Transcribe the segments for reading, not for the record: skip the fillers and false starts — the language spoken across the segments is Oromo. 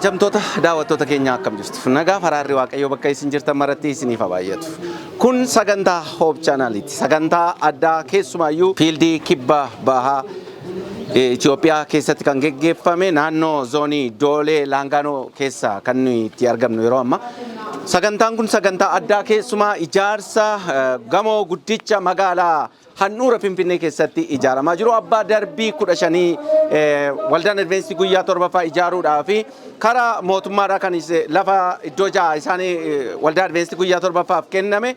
kabajamtoota daawwattoota keenya akkam jirtu nagaa faraarri waaqayyo bakka isin jirtan maratti isiniif baay'atu kun sagantaa Hope Channeliti sagantaa addaa keessumaayyuu fiildii kibba Baha Itiyoophiyaa keessatti kan geggeeffame naannoo zoonii Doolee Laangaanoo keessa kan itti argamnu yeroo amma sagantaan kun sagantaa addaa keessumaa ijaarsa gamoo guddicha magaalaa handhuura Finfinnee keessatti ijaaramaa jiru abbaa darbii 15 Waldaan Adiveentistii Guyyaa 7ffaa ijaaruudhaaf karaa mootummaadhaa kan lafa iddoo 6 isaanii Waldaa Adiveentistii Guyyaa 7ffaaf kenname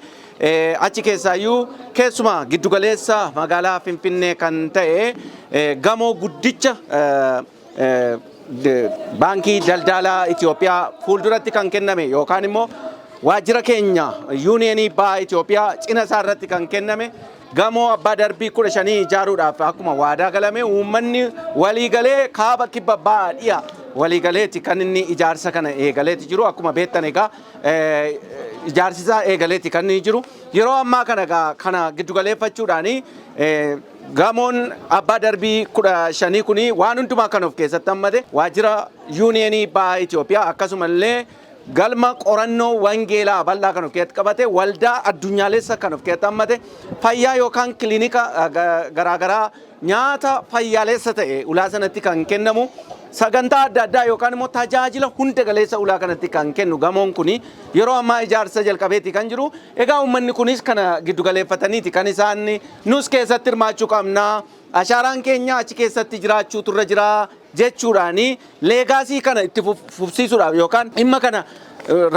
achi keessaayyuu keessumaa giddugaleessa magaalaa Finfinnee kan ta'e gamoo guddicha baankii daldalaa Itiyoophiyaa fuulduratti kan kenname yookaan immoo waajjira keenya Yuniiyenii Baha Itiyoophiyaa cina isaa irratti kan kenname gamoo abbaa darbii 15 ijaaruudhaaf akkuma waadaa galame uummanni waliigalee kaaba kibba Bahaa dhiya waliigaleeti kan inni ijaarsa kana eegaleeti jiru akkuma beektan egaa ijaarsisaa eegaleeti kan inni jiru yeroo ammaa kana giddugaleeffachuudhaan gamoon abbaa darbii 15 kuni waan hundumaa kan of keessatti hammate waajjira Yuniiyenii Baha Itiyoophiyaa akkasumallee galma qorannoo wangeelaa bal'aa kan of keessatti qabate waldaa addunyaalessa kan of keessatti hammate fayyaa yookaan kiliinika garaagaraa nyaata fayyaalessa ta'e ulaa sanatti kan kennamu sagantaa adda addaa yookaan immoo tajaajila hunda galeessa ulaa kanatti kan kennu gamoon kuni yeroo ammaa ijaarsa jalqabeeti kan jiru egaa uummanni kunis kana giddugaleeffataniiti kan isaan nus keessatti hirmaachuu qabna ashaaraan keenya achi keessatti jiraachuu turre jira jechuudhaani leegaasii kana itti fufsiisuudhaaf yookaan dhimma kana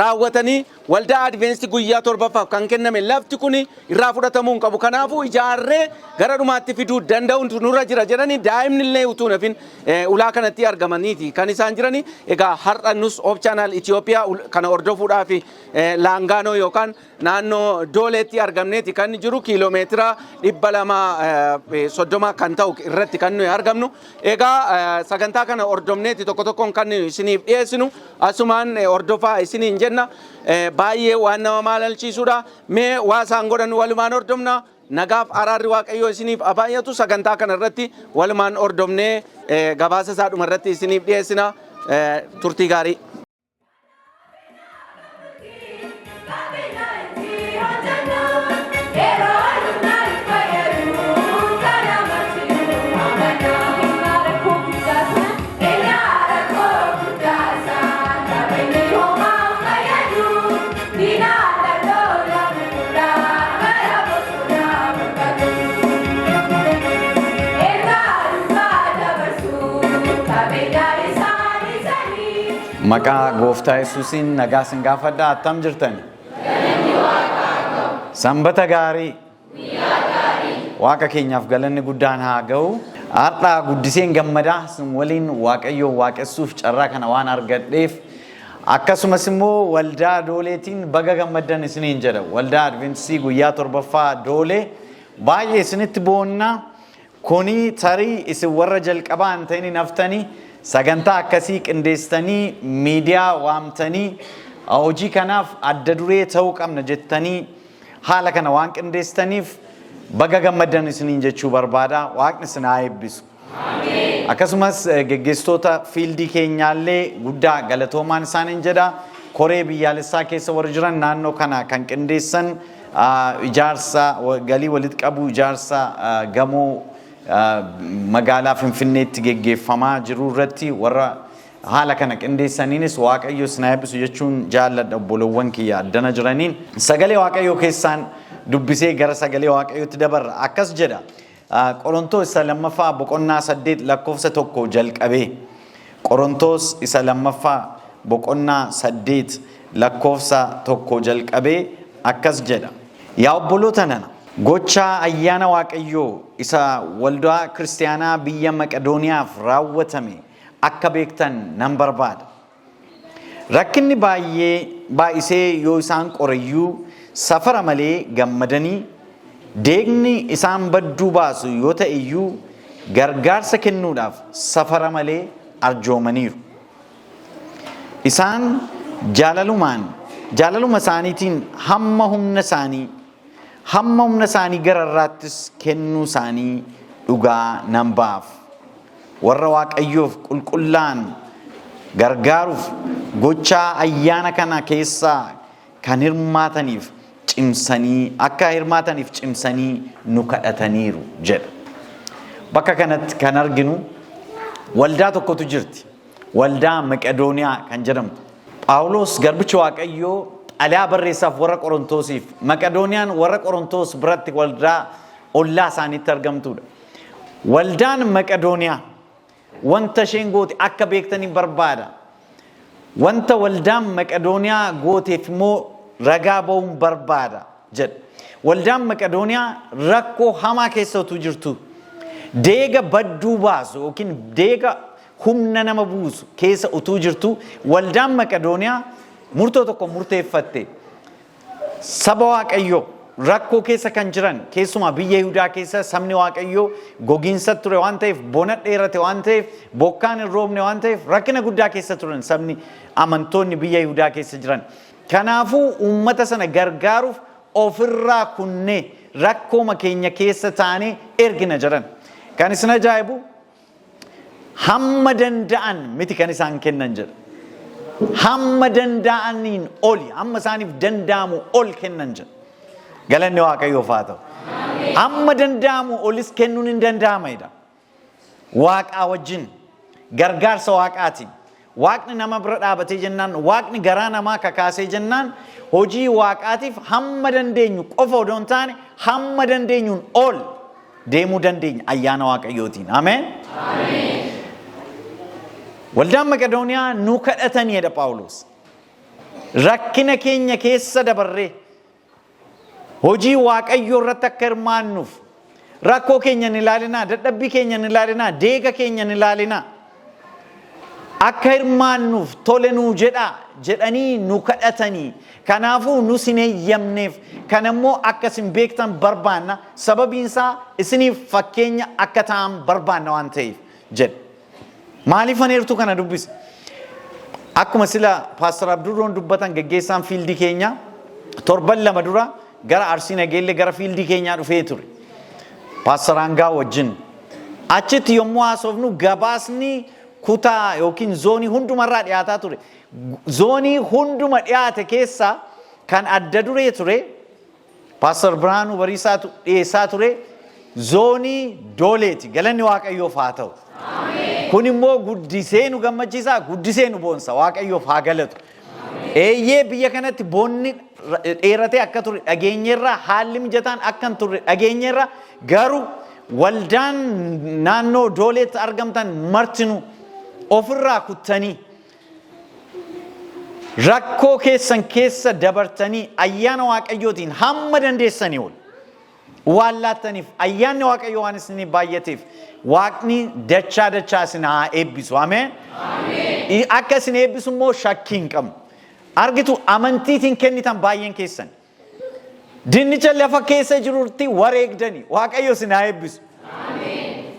raawwatanii Waldaa Adiveentistii Guyyaa 7ffaaf kan kenname lafti kun irraa fudhatamuu hin qabu kanaafuu ijaarree gara dhumaatti fiduu danda'uun nurra jira jedhanii daa'imni illee utuu nafin ulaa kanatti argamaniiti kan isaan jiranii egaa har'a nus Hope Channel Itiyoophiyaa kana hordofuudhaaf Laangaanoo yookaan naannoo Dooleetti argamneeti kan jiru kiiloomeetira 230 kan ta'u irratti kan nuyi argamnu egaa sagantaa kana hordofneeti tokko tokkoon kan isiniif dhiyeessinu asumaan hordofaa isiniin jenna baay'ee waan nama maalalchiisudha mee waa isaan godhan walumaan hordofna nagaaf araarri waaqayyoo isiniif baay'atu sagantaa kana irratti walumaan hordofnee gabaasa isaa dhuma irratti isiniif dhiyeessina turtii gaarii Maqaa Gooftaa Yesuusiin nagaa isin gaafadhaa attam jirtani? Sanbata gaarii. Waaqa keenyaaf galanni guddaan haa ga'u. Har'a guddiseen gammadaa isin waliin waaqayyoo waaqessuuf carraa kana waan argadheef akkasumas immoo waldaa Dooleetiin baga gammaddan isiniin jedha. Waldaa Adiveentistii Guyyaa 7ffaa Doolee baay'ee isinitti boonna kuni tarii isin warra jalqabaa hin ta'in naftanii sagantaa akkasii qindeessanii miidiyaa waamtanii hojii kanaaf adda duree ta'uu qabna jettanii haala kana waan qindeessaniif baga gammaddan isiniin jechuu barbaada waaqni isin haa eebbisu. Akkasumas geggeessitoota fiildii keenyaallee guddaa galatoomaan isaaniin jedha koree biyyaalessaa keessa warra jiran naannoo kana kan qindeessan ijaarsa galii walitti qabu ijaarsa gamoo magaalaa Finfinneetti geggeeffamaa jiru irratti warra haala kana qindeessaniinis waaqayyo isin haa eebbisu jechuun jaalladha obbolowwan kiyya addana jiraniin sagalee waaqayyoo keessaan dubbisee gara sagalee waaqayyootti dabarra akkas jedha Qorontoos isa lammaffaa boqonnaa 8 lakkoofsa 1 jalqabee Qorontoos isa lammaffaa boqonnaa 8 lakkoofsa 1 jalqabee akkas jedha yaa obboloota nana gochaa ayyaana waaqayyoo isa waldaa kiristaanaa biyya Maqedooniyaaf raawwatame akka beektan nan barbaada. Rakkinni baay'isee yoo isaan qorayyuu safara malee gammadanii deegni isaan badduu baasu yoo ta'eyyuu gargaarsa kennuudhaaf safara malee arjoomaniiru. Isaan jaalaluma isaaniitiin hamma humna isaanii gararraattis kennuu isaanii dhugaa nan baaf. Warra waaqayyoof qulqullaan gargaaruuf gochaa ayyaana kana keessaa kan hirmaataniif cimsanii akka hirmaataniif cimsanii nu kadhataniiru jedha. Bakka kanatti kan arginu waldaa tokkotu jirti. Waldaa Maqedooniyaa kan jedhamtu. Phaawulos garbichi Waaqayyoo xalayaa barreessaaf warra Qorontosiif Maqedooniyaan warra Qorontos biratti waldaa ollaa isaaniitti argamtudha. Waldaan Maqedooniyaa wanta isheen goote akka beektanii barbaada. Wanta waldaan Maqedooniyaa gooteef immoo ragaa ba'uun barbaada jedha. Waldaan Maqedooniyaa rakkoo hamaa keessa utuu jirtu deega badduu baasu yookiin deega humna nama buusu keessa utuu jirtu waldaan Maqedooniyaa murtoo tokko murteeffatte. Saba Waaqayyoo rakkoo keessa kan jiran keessumaa biyya Yihudaa keessa sabni Waaqayyoo gogiinsa ture waan ta'eef bona dheerate waan ta'eef bokkaan hin roobne waan ta'eef rakkina guddaa keessa turan sabni amantoonni biyya Yihudaa keessa jiran. Kanaafuu uummata sana gargaaruuf ofirraa kunnee rakkooma keenya keessa taanee ergina jedhan. Kan isin ajaa'ibu hamma danda'an miti kan isaan kennan jedha. Hamma danda'aniin oli hamma isaaniif danda'amu ol kennan jedha. Galanni Waaqayyoof haa ta'u. Hamma danda'amu olis kennuun hin danda'amedha. Waaqaa wajjin gargaarsa Waaqaatiin. Waaqni nama bira dhaabatee jennaan Waaqni garaa namaa kakaasee jennaan hojii Waaqaatiif hamma dandeenyu qofa odoo hin taane hamma dandeenyuun ol deemuu dandeenya ayyaana Waaqayyootiin. Ameen. Waldaan Maqedooniyaa nu kadhataniidha Phaawulos. Rakkina keenya keessa dabarree hojii Waaqayyoo irratti akka hirmaannuuf rakkoo keenya ni ilaalinaa, dadhabbii keenya ni ilaalinaa, deega keenya ni ilaalinaa. Akka hirmaannuuf tole nuu jedhanii nu kadhatanii. Kanaafuu nu sin eeyyamneef kan immoo akka isin beektan barbaanna sababiin isaa isiniif fakkeenya akka ta'an barbaanna waan ta'eef jedha. Maaliif aneertu kana dubbise? Akkuma sila Paastor Abduroon dubbatan geggeessaan fiildii keenya torban lama dura gara Arsii Nageellee gara fiildii keenyaa dhufee ture. Paastor Hangaa wajjin. Achitti yommuu haasofnu gabaasni kutaa yookiin zoonii hundumarraa dhiyaataa ture. Zoonii hunduma dhiyaate keessa kan adda duree ture Paastor Biraanuu Bariisaatu dhiyeessaa ture zoonii Dooleeti. Galanni Waaqayyoof haa ta'u. Kun immoo guddisee nu gammachiisa, guddisee nu boonsa. Waaqayyoof haa galatu. Eeyyee biyya kanatti boonni dheeratee akka ture dhageenyeerra haalli mijataan akka hin turre dhageenyeerra garuu waldaan naannoo Dooleetti argamtan martinu ofirraa kuttanii rakkoo keessan keessa dabartanii ayyaana Waaqayyootiin hamma dandeessanii ol waan laattaniif ayyaanni Waaqayyoo waan isinii baay'ateef Waaqni dachaa isin haa eebbisu. Ameen. Akka isin eebbisu immoo shakkii hin qabnu. Argitu amantiitiin kennitan baay'een keessan. Dinnicha lafa keessa jirutti wareegdanii Waaqayyo isin haa eebbisu.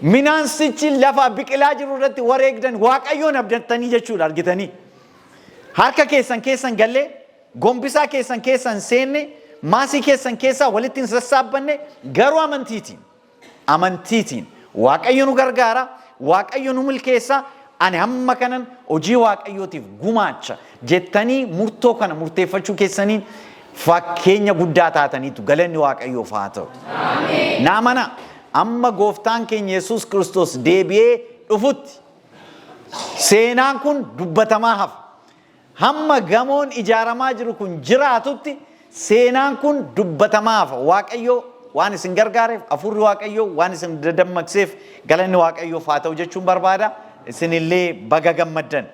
Minaansichi lafa biqilaa jiru irratti wareegdan Waaqayyoon abdattanii jechuudha argitanii. Harka keessan gallee gombisaa keessan seenne maasii keessaa walitti hin sassaabbanne garuu amantiitiin Waaqayyo nu gargaara, Waaqayyo nu milkeessa, ani hamma kanan hojii Waaqayyootiif gumaacha jettanii murtoo kana murteeffachuu keessaniin fakkeenya guddaa taataniitu. Galanni Waaqayyoof haa ta'u. Naamana amma gooftaan keenya Yesuus Kiristoos deebi'ee dhufutti seenaan kun dubbatamaa hafa. Hamma gamoon ijaaramaa jiru kun jiraatutti seenaan kun dubbatamaa hafa. Waaqayyo waan isin gargaareef afurri Waaqayyo waan isin dammaqseef galanni Waaqayyoof haa ta'u jechuun barbaada. Isinillee baga gammaddan.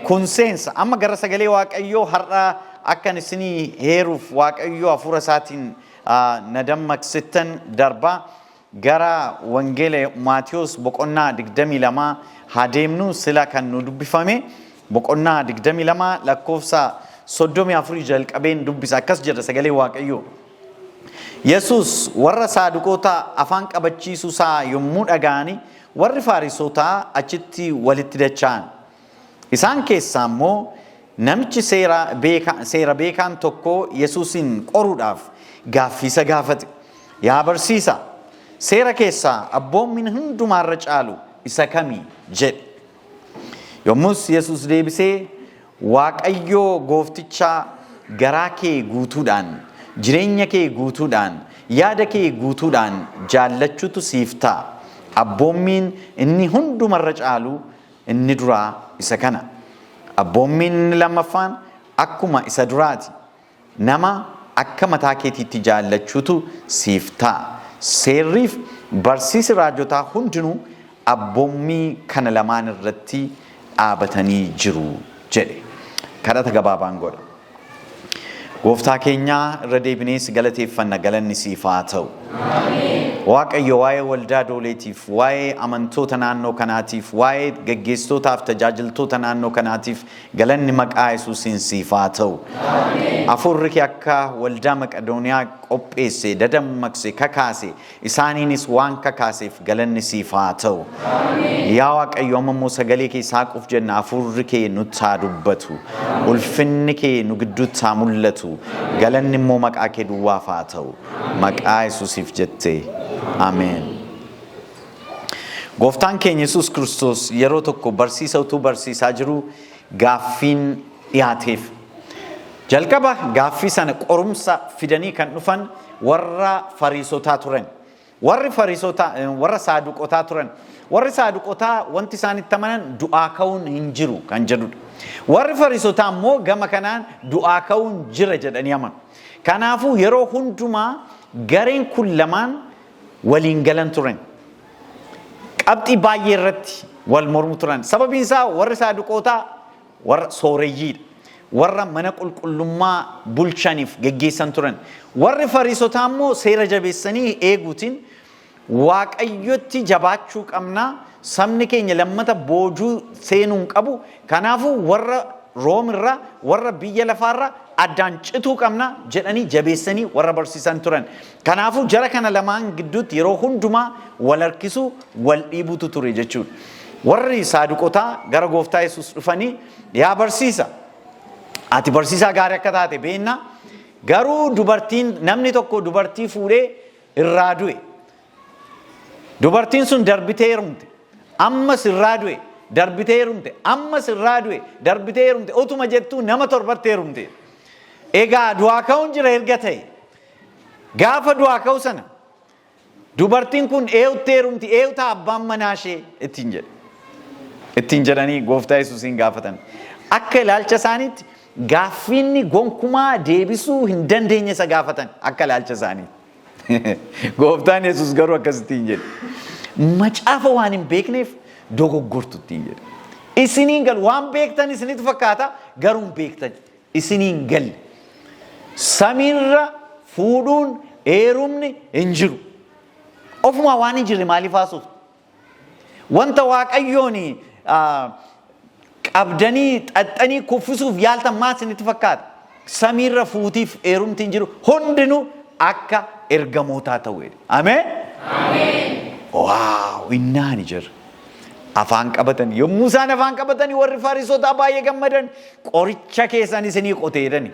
Kun seensa amma gara sagalee Waaqayyoo har'a akkan isinii heeruuf Waaqayyoo hafuura isaatiin na dammaqsittan darbaa gara wangeela Maatiyos boqonnaa 22 haa deemnu sila kan nu dubbifame boqonnaa 22 lakkoofsa 34 jalqabeen dubbisa. Akkas jedha sagalee Waaqayyoo. Yesuus warra Saaduqoota afaan qabachiisuu isaa yommuu dhaga'anii warri Faarisotaa achitti walitti dacha'an. Isaan keessaa immoo namichi seera beekaan tokko Yesuusin qoruudhaaf gaaffii gaafate. Yaa barsiisaa, seera keessaa abboommin hundumaarra caalu isa kamii jedhe. Yommus Yesus deebisee Waaqayyoo goofticha garaa kee guutuudhaan, jireenya kee guutuudhaan, yaada kee guutuudhaan jaallachuutu siif ta'a. Abboommiin inni hundumarra caalu inni duraa isa kana. Abboommiin inni lammaffaan akkuma isa duraati. Nama akka mataa keetiitti jaallachuutu siif ta'a. Seerriif barsiisi raajotaa hundinuu abboommii kana lamaan irratti dhaabatanii jiru jedhe. Kadhata gabaabaan godha. Gooftaa keenyaa irra deebinees galateeffanna, galanni siif haa ta'u. Waaqayyo waa'ee waldaa Dooleetiif, waa'ee amantoota naannoo kanaatiif, waa'ee geggeessitootaaf tajaajiltoota naannoo kanaatiif galanni maqaa Yesuusiin siif haa ta'u. Hafuurri kee akka waldaa Maqedooniyaa qopheesse, dadammaqse, kakaase, isaaniinis waan kakaaseef galanni siif haa ta'u. Yaa Waaqayyo amma immoo sagalee kee saaquuf jenna, hafuurri kee nutti haa dubbatu, ulfinni kee nu gidduutti haa mul'atu, galanni immoo maqaa kee duwwaaf haa ta'u. Maqaa Yesuusiif jettee. Ameen. Gooftaan keenya Yesuus Kiristoos yeroo tokko barsiisa utuu barsiisaa jiru gaaffiin dhiyaateef. Jalqaba gaaffii sana qorumsa fidanii kan dhufan warra Fariisotaa turan. Warri Fariisotaa warra Saaduqotaa turan. Warri Saaduqotaa wanti isaanitti amanan du'aa ka'uun hin jiru kan jedhudha. Warri Fariisotaa immoo gama kanaan du'aa ka'uun jira jedhanii amanu. Kanaafuu yeroo hundumaa gareen kun lamaan waliin galan turan. Qabxii baay'ee irratti wal mormu turan. Sababiin isaa warri Saaduqotaa warra sooreyyiidha. Warra mana qulqullummaa bulchaniif geggeessan turan. Warri Fariisotaa immoo seera jabeessanii eeguutiin Waaqayyotti jabaachuu qabnaa, sabni keenya lammata boojuu seenuu hin qabu. Kanaafuu warra Roomirraa, warra biyya lafaarraa addaan cituu qabna jedhanii jabeessanii warra barsiisan turan. Kanaafuu jara kana lamaan gidduutti yeroo hundumaa wal harkisuu, wal dhiibutu ture jechuudha. Warri Saaduqotaa gara Gooftaa Yesuus dhufanii, yaa barsiisa, ati barsiisaa gaarii akka taate beekna, garuu namni tokko dubartii fuudhee irraa du'e. Dubartiin sun darbitee heerumte, ammas irraa du'e, darbitee heerumte, ammas irraa du'e, darbitee heerumte, utuma jettuu nama torbatti heerumte. Egaa du'aa ka'uun jira erga ta'e. Gaafa du'aa ka'u sana dubartiin kun eeyutti heerumti, eeyuta abbaan manaa ishee ittiin jedhe. Ittiin jedhanii Gooftaa Yesuusiin gaafatan. Akka ilaalcha isaaniitti gaaffiinni gonkumaa deebisuu hin dandeenye isa gaafatan akka ilaalcha isaaniitti. Gooftaan Yesuus garuu akkasittiin jedhe. Macaafa waan hin beekneef dogoggortu ittiin jedhe. Isiniin galu waan beektan isinitti fakkaata, garuu hin beektan. Isiniin galle. Samiirra fuudhuun heerumni hin jiru. Ofumaa waan hin jirre maaliif haasoftu? Wanta Waaqayyoon qabdanii xaxxanii kuffisuuf yaaltan maal isinitti fakkaata? Samiirra fuutiif heerumti hin jiru. Hundinuu akka ergamootaa ta'u. Ameen? Ameen. Waaw, innaani jira. Afaan qabatan. Yommuu isaan afaan qabatanii warri Fariisotaa baay'ee gammadan, qoricha keessan isinii qote jedhani.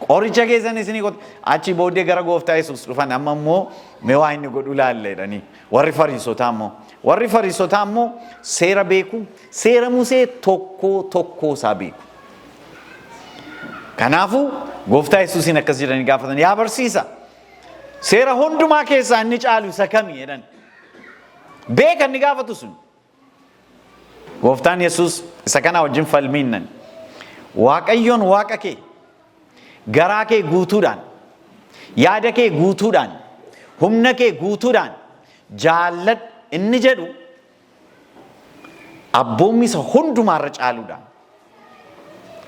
Qoricha keessan isinii qote. Achi booddee gara Gooftaa Yesuus dhufan, amma immoo mee waa inni godhu laalle jedhanii. Warri Fariisotaa immoo seera beeku, seera Musee tokko isaa beeku. Kanaafuu Gooftaa Yesuusiin akkas jedhanii gaafatan, yaa barsiisa, seera hundumaa keessaa inni caalu isa kami jedhan. Beeka inni gaafatu sun. Gooftaan Yesuus isa kana wajjin falmiinnan. Waaqayyoon Waaqa kee garaa kee guutuudhaan, yaada kee guutuudhaan, humna kee guutuudhaan jaalladhu inni jedhu abboommii isa hundumaarra caaluudha.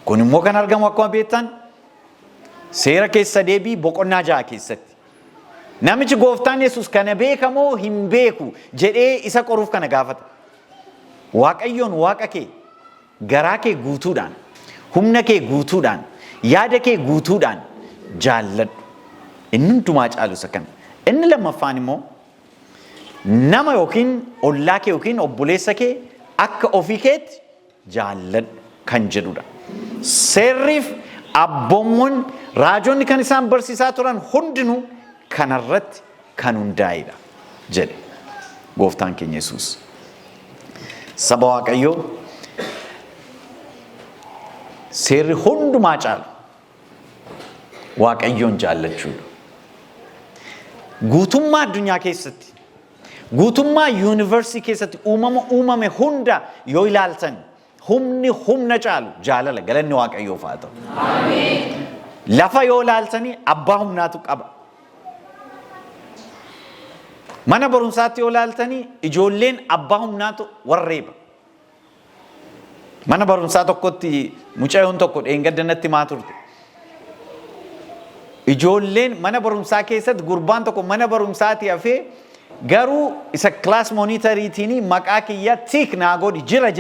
Kun immoo kan argamu akkuma beektan seera keessa deebii boqonnaa 6 keessatti. Namichi Gooftaan Yesuus kana beekamoo hin beeku jedhee isa qoruuf kana gaafata. Waaqayyoon Waaqa kee garaa kee guutuudhaan, humna kee guutuudhaan, yaada kee guutuudhaan jaalladhu. Inni hundumaa caalu isa kana. Inni lammaffaan immoo nama yookiin ollaa kee yookiin obboleessa kee akka ofii keetti jaalladhu kan jedhudha. Seerriif abboommoon raajonni kan isaan barsiisaa turan hundinuu kanarratti kan hundaa'edha jedhe Gooftaan keenya Yesuus. Saba Waaqayyoo seerri hundumaa caalu waaqayyoon jaallachuudha. Guutummaa addunyaa keessatti, guutummaa yuunivarsiitii keessatti uumame hunda yoo ilaaltan humna caalu jaalala. Galanni waaqayyoof haa ta'u. Lafa yoo ilaaltanii abbaa humnaatu qaba. Mana barumsaatti yoo ilaaltanii ijoolleen abbaa humnaatu warreeba. Mana barumsaa tokkotti mucayyoon tokko dheengaddanatti maa turte. Ijoolleen mana barumsaa keessatti gurbaan tokko mana barumsaatti hafee garuu isa class monitariitiin maqaa kiyya tiik naa godhi jira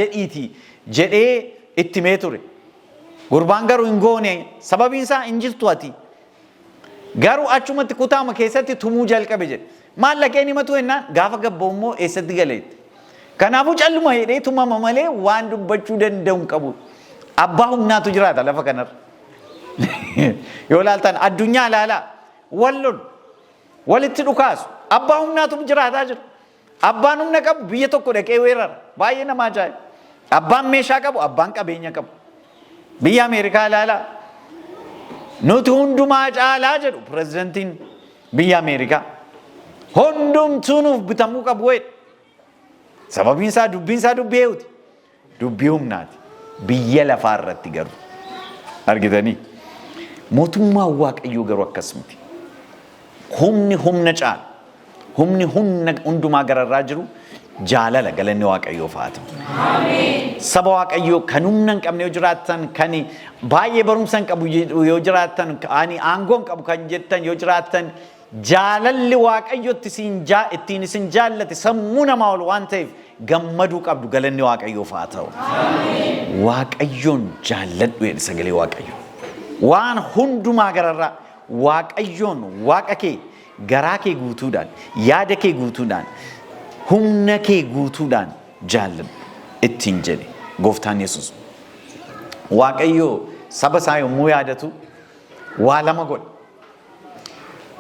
jedhee itti mee ture. Gurbaan garuu hin goone sababiin isaa hin jirtu ati. Garuu achumatti kutaama keessatti tumuu jalqabe jedhe. Maallaqeen himatu ennaan gaafa gabboo immoo eessatti galeetti. Kanaafuu calluma hidhee tumama malee waan dubbachuu danda'u hin qabu. Abbaa humnaatu jiraata lafa kanarra. Yoo ilaaltan addunyaa ilaalaa walitti dhukaasu abbaa humnaatu jiraataa jira. Abbaan humna qabu biyya tokko dhaqee weerara. Baay'ee nama ajaa'iba. Abbaan meeshaa qabu abbaan qabeenya qabu. Biyya Ameerikaa ilaalaa. Nuti hundumaa caalaa jedhu pirezidantiin biyya Ameerikaa. Hundumtuu nuuf bitamuu qabu weedha. Sababiin isaa dubbiin isaa dubbii eewuti. Dubbii humnaati. Biyya lafaa irratti garuu argitanii. Mootummaa waaqayyoo garuu akkas miti. Humni humna caala. Humni hundumaa gararraa jiru jaalala. Galanni waaqayyoof haa ta'u. Saba waaqayyoo kan humna hin qabne yoo jiraattan, kan baay'ee barumsa hin qabu yoo jiraattan, ani aangoo hin qabu kan jettan yoo jiraattan, jaalalli waaqayyootti ittiin isin jaallate sammuu namaa ol waan ta'eef gammaduu qabdu. Galanni waaqayyoof haa ta'u. Waaqayyoon jaalladhu jedhe sagalee waaqayyoo. Waan hundumaa gararraa waaqayyoon waaqa kee garaa kee guutuudhaan, yaada kee guutuudhaan, humna kee guutuudhaan jaalladhu ittiin jedhe gooftaan Yesuus. Waaqayyoo saba isaa yommuu yaadatu waa lama godha.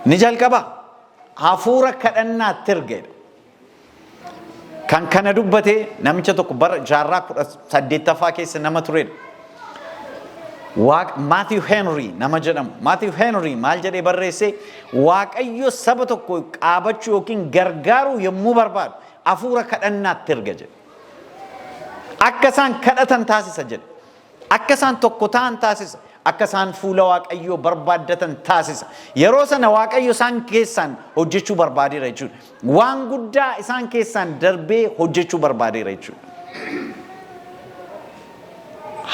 Ni jalqaba hafuura kadhannaatti ergedha. Kan kana dubbatee namicha tokko bara jaarraa 18ffaa keessa nama turedha. Matthew Henry nama jedhamu. Matthew Henry maal jedhee barreesse waaqayyo saba tokko qaabachuu yookiin gargaaruu yommuu barbaadu hafuura kadhannaatti erga jedhe. Akka isaan kadhatan taasisa jedhe. Akka isaan tokko ta'an taasisa. Akka isaan fuula waaqayyoo barbaaddatan taasisa. Yeroo sana waaqayyo isaan keessaan hojjechuu barbaadeera jechuudha. Waan guddaa isaan keessaan darbee hojjechuu barbaadeera jechuudha.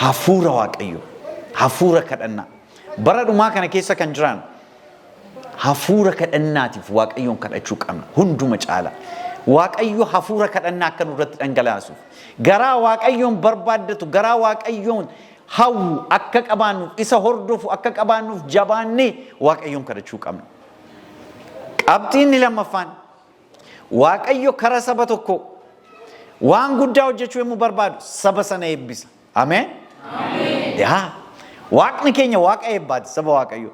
Hafuura waaqayyoo. Hafuura kadhannaa. Bara dhumaa kana keessa kan jiran hafuura kadhannaatiif waaqayyoon kadhachuu qabna. Hunduma caala. Waaqayyo hafuura kadhannaa akka nurratti dhangalaasuuf. Garaa waaqayyoon barbaaddatu, garaa waaqayyoon hawwu akka qabaannuuf, isa hordofu akka qabaannuuf jabaannee waaqayyoon kadhachuu qabna. Qabxiin lammaffaan waaqayyo karaa saba tokko waan guddaa hojjechuu yommuu barbaadu saba sana eebbisa. Ameen. Ameen. Waaqni keenya waaqa eebbaati saba waaqayyo.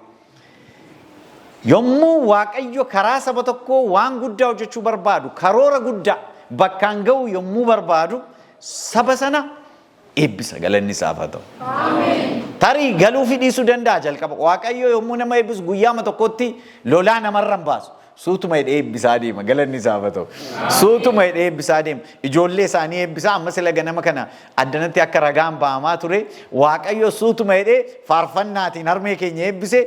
Yommuu waaqayyo karaa saba tokko waan guddaa hojjechuu barbaadu, karoora guddaa bakkaan ga'u yommuu barbaadu saba sana eebbisa. Galanni isaaf haa ta'u. Tarii galuu fi dhiisuu danda'a jalqaba. Waaqayyo yommuu nama eebbisu guyyaama tokkotti lolaa namarra hin baasu. Suutuma hidhee eebbisaa deema. Galanni isaaf haa ta'u. Suutuma hidhee eebbisaa deema. Ijoollee isaanii eebbisaa amma sila ganama kana addanatti akka ragaan ba'amaa ture. Waaqayyo suutuma hidhee faarfannaatiin harmee keenya eebbise.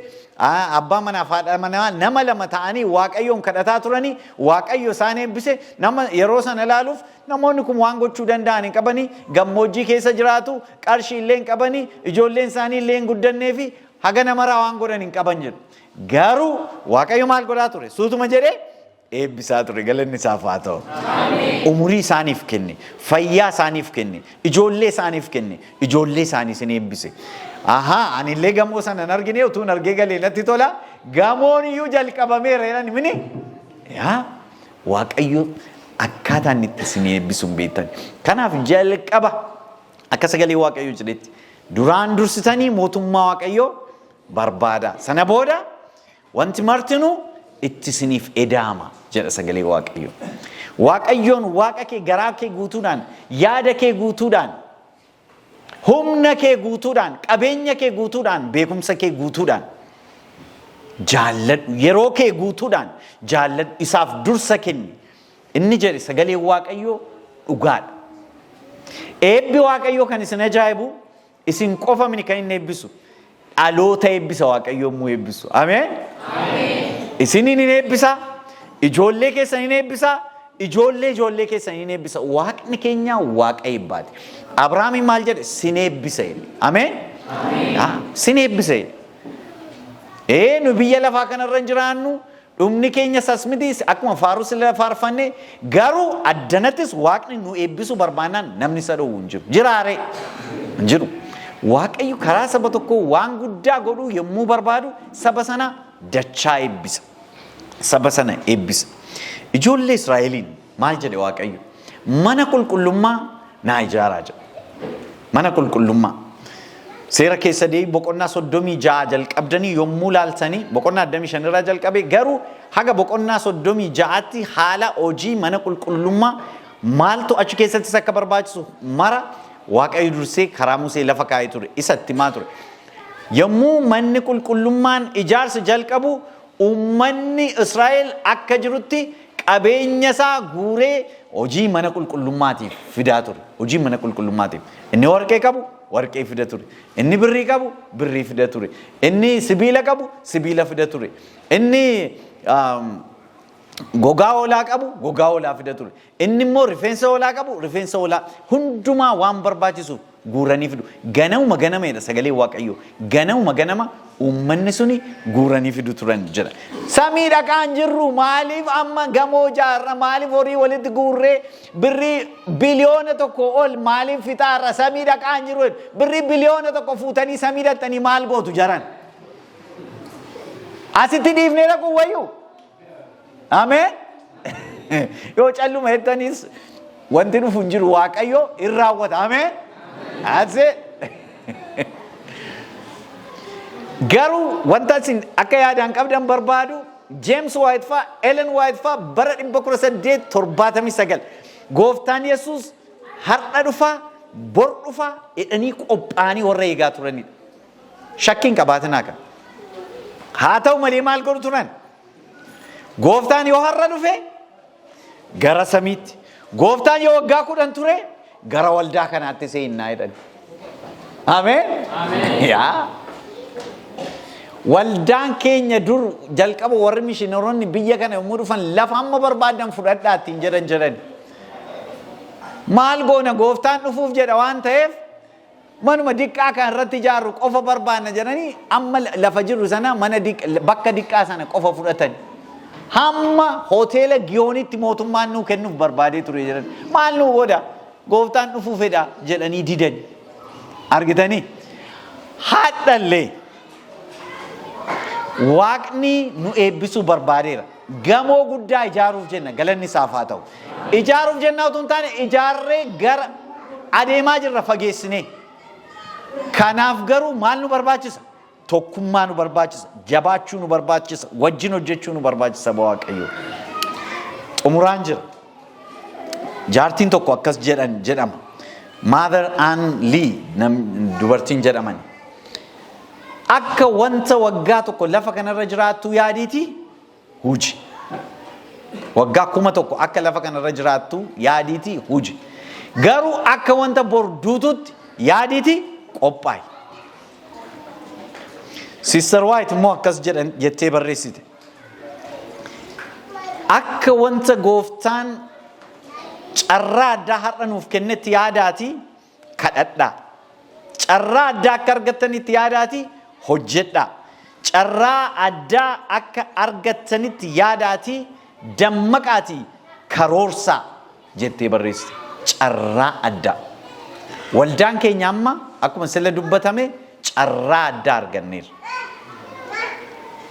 Abbaa manaa fi haadha manaa nama lama ta'anii waaqayyoon kadhataa turanii waaqayyo isaan eebbise. Nama yeroo sana ilaaluuf namoonni kun waan gochuu danda'an hin qabanii, gammoojjii keessa jiraatu, qarshii illee hin qabanii, ijoolleen isaanii illee hin guddannee fi haga namarraa waan godhan hin qaban jedhu. Garuu waaqayyo maal godhaa ture? Suutuma jedhee eebbisaa ture. Galanni isaaf haa ta'u. Umurii isaaniif kenne, fayyaa isaaniif kenne, ijoollee isaaniif kenne, ijoollee isaanii isin eebbise. Ani illee gamoo sana hin argine utuun argee galee natti tola. Gamoon iyyuu jalqabameera jedhan mini. Waaqayyo akkaataan itti isin eebbisuun beektan. Kanaaf jalqaba akka sagalee waaqayyo jedhetti duraan dursitanii mootummaa waaqayyoo barbaada. Sana booda wanti martinuu itti isiniif edaama jedha sagalee waaqayyo. Waaqayyoon waaqa kee garaa kee guutuudhaan, yaada kee guutuudhaan, humna kee guutuudhaan, qabeenya kee guutuudhaan, beekumsa kee guutuudhaan jaalladhu, yeroo kee guutuudhaan jaalladhu, isaaf dursa kenni. Inni jedhe sagalee Waaqayyoo dhugaadha. Eebbi Waaqayyoo kan isin ajaa'ibu isin qofa miti kan inni eebbisu. Dhaloota eebbisa Waaqayyoo immoo eebbisu. Ameen. Isiniin hin eebbisa, ijoollee keessan hin eebbisa, ijoollee keessan hin eebbisa. Waaqni keenya Waaqa eebbaati. Abrahaamiin maal jedhe? Sin eebbisa jedhe. Ameen. Sin eebbisa jedhe. Nu biyya lafaa kanarra jiraannu dhumni keenya sasmitiis akkuma faarus faarfanne garuu addanattis Waaqni nu eebbisu barbaannaan namni isa dhowwu hin jiru. Jiraare hin jiru. Waaqayyo karaa saba tokko waan guddaa godhu yommuu barbaadu saba sana dachaa eebbisa. Saba sana eebbisa. Ijoollee Israa'eliin maal jedhe Waaqayyo? Mana qulqullummaa naa ijaaraa jedha. Mana qulqullummaa. Seera keessa deebii boqonnaa 36 jalqabdanii yommuu laaltanii boqonnaa 25 irraa jalqabee garuu haga boqonnaa 36tti haala hojii mana qulqullummaa maaltu achi keessattis akka barbaachisu mara Waaqayyo dursee karaa Musee lafa kaa'ee ture. Isatti maa ture? Yommuu manni qulqullummaan ijaarsa jalqabu uummanni Israa'el akka jirutti qabeenya isaa guuree hojii mana qulqullummaatiif fidaa ture. Hojii mana qulqullummaatiif. Inni warqee qabu warqee fida ture. Inni birrii qabu birrii fida ture. Inni sibiila qabu sibiila fida ture. Inni gogaa hoolaa qabu gogaa hoolaa fida ture. Inni immoo rifeensa hoolaa qabu rifeensa hoolaa hundumaa waan barbaachisu guuranii fidu. Ganama ganameedha sagalee Waaqayyoo. Ganama uummanni suni guuranii fidu turan jedha. Samii dhaqaan jirru maaliif amma gamoo jaarra maaliif horii walitti guurree birrii biliyoona tokko ol maaliif fixaarra samii dhaqaan jiru birrii biliyoona tokko fuutanii samii dhaqxanii maal gootu jaran? Asitti dhiifnee dhaqu wayyu. Ameen. Yoo calluma jettanis wanti dhufu hin jiru Waaqayyoo hin raawwata. Ameen. Ase. Garuu wanta isin akka yaadaan qabdan barbaadu James White faa Ellen White faa bara 1879 gooftaan Yesuus har'a dhufaa bor dhufaa jedhanii qophaa'anii warra eegaa turanidha. Shakkiin qabaatinaa kan. Haa ta'u malee maal godhu turan? Gooftaan yoo har'a dhufe gara samiitti. Gooftaan yoo waggaa 10 ture gara waldaa kanaatti seennaa jedhan. Ameen. Yaa. Waldaan keenya dur jalqaba warri mishiinaroonni biyya kana yommuu dhufan lafa amma barbaadan fudhadhaatti hin jedhan. Maal goona gooftaan dhufuuf jedha waan ta'eef manuma diqqaa kan irratti ijaarru qofa barbaanna jedhanii amma lafa jiru sana bakka diqqaa sana qofa fudhatan. Hamma hoteela Giyoonitti mootummaan nuu kennuuf barbaadee ture jedhan. Maal nuu godha gooftaan dhufuufedha jedhanii didan. Argitanii? Haadhallee. Waaqni nu eebbisuu barbaadeera. Gamoo guddaa ijaaruuf jenna galanni isaaf haa ta'u. Ijaaruuf jenna utuu hin taane ijaarree gara adeemaa jirra fageessinee. Kanaaf garuu maal nu barbaachisa? Tokkummaa nu barbaachisa. Jabaachuu nu barbaachisa. Wajjin hojjechuu nu barbaachisa Waaqayyoo. Xumuraan jira. Jaartiin tokko akkas jedhama. Mother Ann Lee dubartiin jedhaman. Akka wanta waggaa tokko lafa kanarra jiraattu yaadiiti huji. Waggaa 1,000 akka lafa kanarra jiraattu yaadiiti huji. Garuu akka wanta borduututti yaadiiti qophaa'i. Sister White immoo akkas jettee barreessite. Akka wanta gooftaan carraa addaa har'a nuuf kennetti yaadaati kadhadhaa. Carraa addaa akka argattanitti yaadaati hojjedhaa. Carraa addaa akka argattanitti yaadaati dammaqaati karoorsaa jettee barreessite. Carraa addaa. Waldaan keenya amma akkuma sila dubbatame carraa addaa arganneerra.